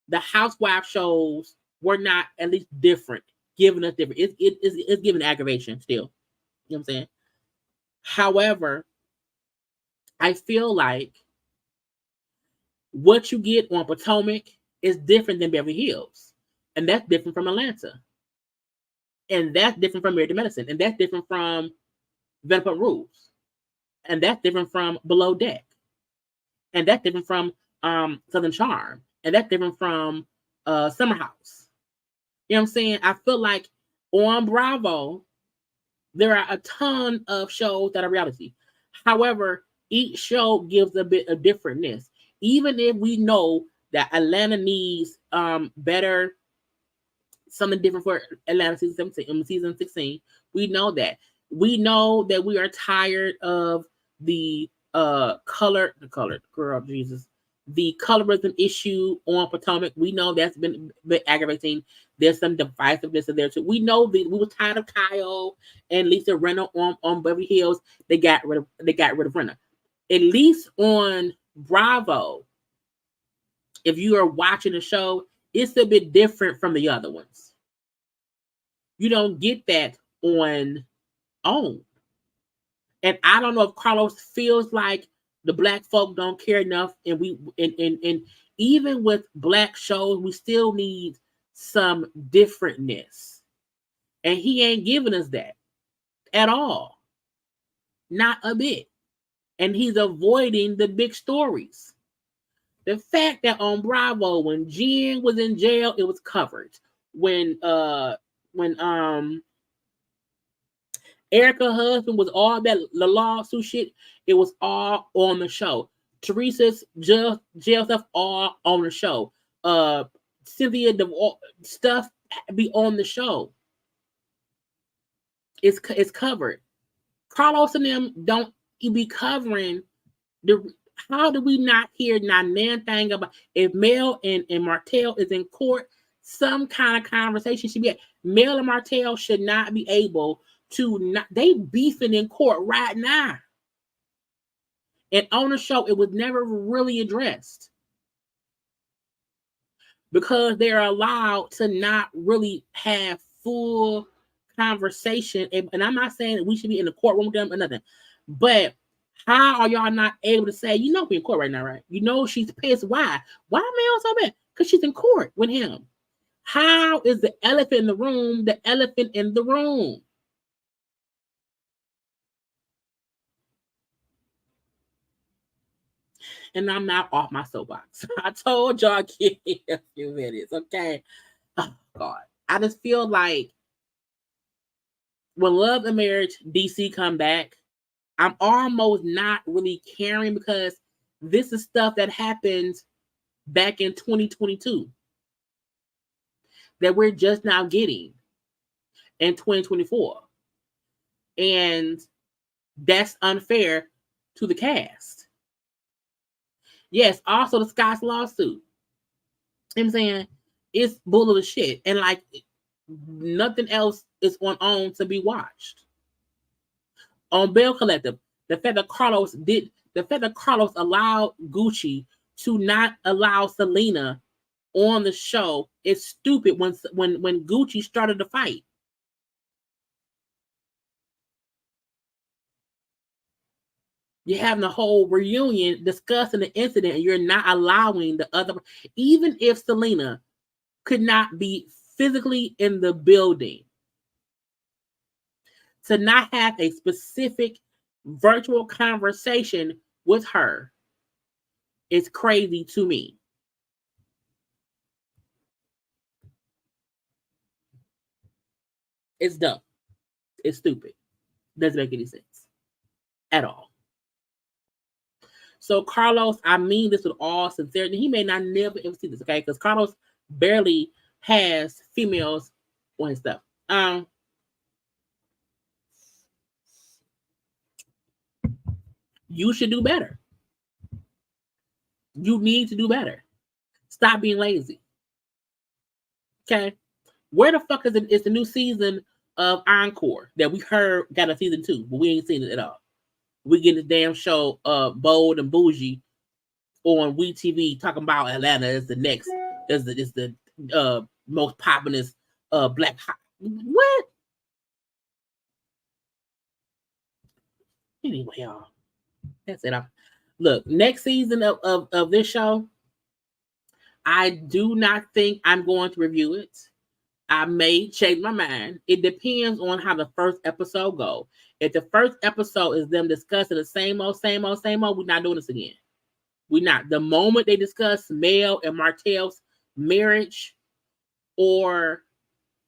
the housewife shows were not at least different, giving us different. It's giving aggravation still. You know what I'm saying? However, I feel like what you get on Potomac is different than Beverly Hills. And that's different from Atlanta. And that's different from Married to Medicine. And that's different from Vanderpump Rules. And that's different from Below Deck. And that's different from Southern Charm. And that's different from Summer House. You know what I'm saying? I feel like on Bravo, there are a ton of shows that are reality. However, each show gives a bit of differentness. Even if we know that Atlanta needs better, something different for Atlanta season 16, we know that. We know that we are tired of the colorism issue on Potomac. We know that's been aggravating. There's some divisiveness in there too. We know that we were tired of Kyle and Lisa Rinna on Beverly Hills. They got rid of Rinna. At least on Bravo, if you are watching the show, it's a bit different from the other ones. You don't get that on OWN. And I don't know if Carlos feels like the black folk don't care enough, and even with black shows, we still need some differentness. And he ain't giving us that at all. Not a bit. And he's avoiding the big stories. The fact that on Bravo, when Jen was in jail, it was covered. When Erica's husband was all that the lawsuit shit, it was all on the show. Teresa's jail stuff all on the show. Cynthia stuff be on the show. It's covered. Carlos and them don't be covering the. How do we not hear not nan thing about if Mel and Martel is in court? Some kind of conversation should be. Mel and Martel should not be able to not. They beefing in court right now, and on the show it was never really addressed because they're allowed to not really have full conversation. And I'm not saying that we should be in the courtroom with them or nothing, but how are y'all not able to say, you know, we're in court right now, right? You know, she's pissed. Why? Why Mel so bad? Because she's in court with him. How is the elephant in the room the elephant in the room? And I'm not off my soapbox. I told y'all give me a few minutes, okay? Oh, God. I just feel like when Love and Marriage DC come back, I'm almost not really caring because this is stuff that happened back in 2022 that we're just now getting in 2024. And that's unfair to the cast. Yes, also the Scott's lawsuit. You know what I'm saying? It's bull of the shit. And like nothing else is on to be watched. On Bell Collective, the fact that Carlos allowed Gucci to not allow Selena on the show is stupid when Gucci started the fight. You're having a whole reunion discussing the incident and you're not allowing the other, even if Selena could not be physically in the building, to not have a specific virtual conversation with her is crazy to me. It's dumb. It's stupid. Doesn't make any sense at all. So Carlos, I mean this with all sincerity. He may not never ever see this, okay? Because Carlos barely has females on his stuff. You should do better. You need to do better. Stop being lazy. Okay? Where the fuck is the new season of Encore that we heard got a season 2, but we ain't seen it at all. We get this damn show, Bold and Bougie, on WeTV talking about Atlanta is the next, is the most populous black. What? Anyway, y'all, that's it. Look, next season of this show, I do not think I'm going to review it. I may change my mind. It depends on how the first episode go. If the first episode is them discussing the same old, we're not doing this again. We're not. The moment they discuss Mel and Martel's marriage, or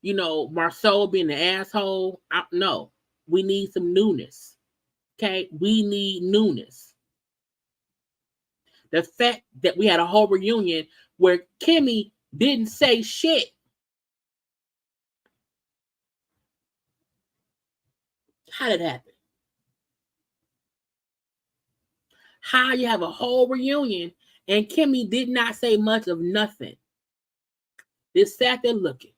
Marceau being an asshole, no. We need some newness. Okay, we need newness. The fact that we had a whole reunion where Kimmy didn't say shit. How did it happen? How you have a whole reunion and Kimmy did not say much of nothing? Just sat there looking.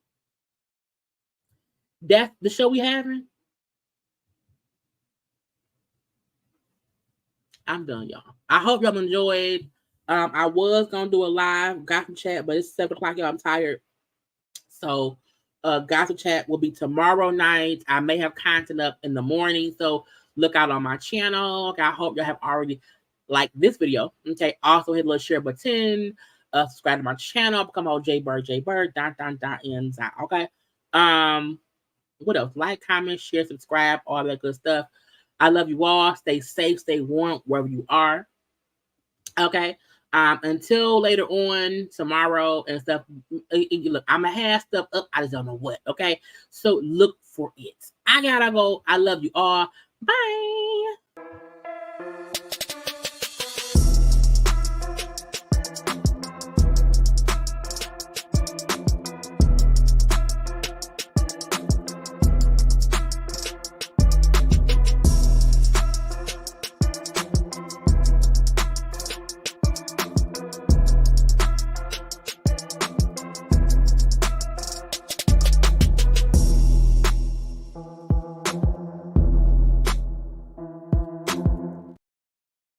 That's the show we having? I'm done, y'all. I hope y'all enjoyed. I was gonna do a live gossip chat, but it's 7 o'clock, y'all. I'm tired. So gossip chat will be tomorrow night. I may have content up in the morning, so look out on my channel. Okay, I hope y'all have already liked this video. Okay, also hit the little share button, subscribe to my channel, become all JayBird, ends. Okay. What else? Like, comment, share, subscribe, all that good stuff. I love you all. Stay safe, stay warm wherever you are. Okay. Until later on tomorrow and stuff. Look, I'm gonna have stuff up. I just don't know what. Okay. So look for it. I gotta go. I love you all. Bye.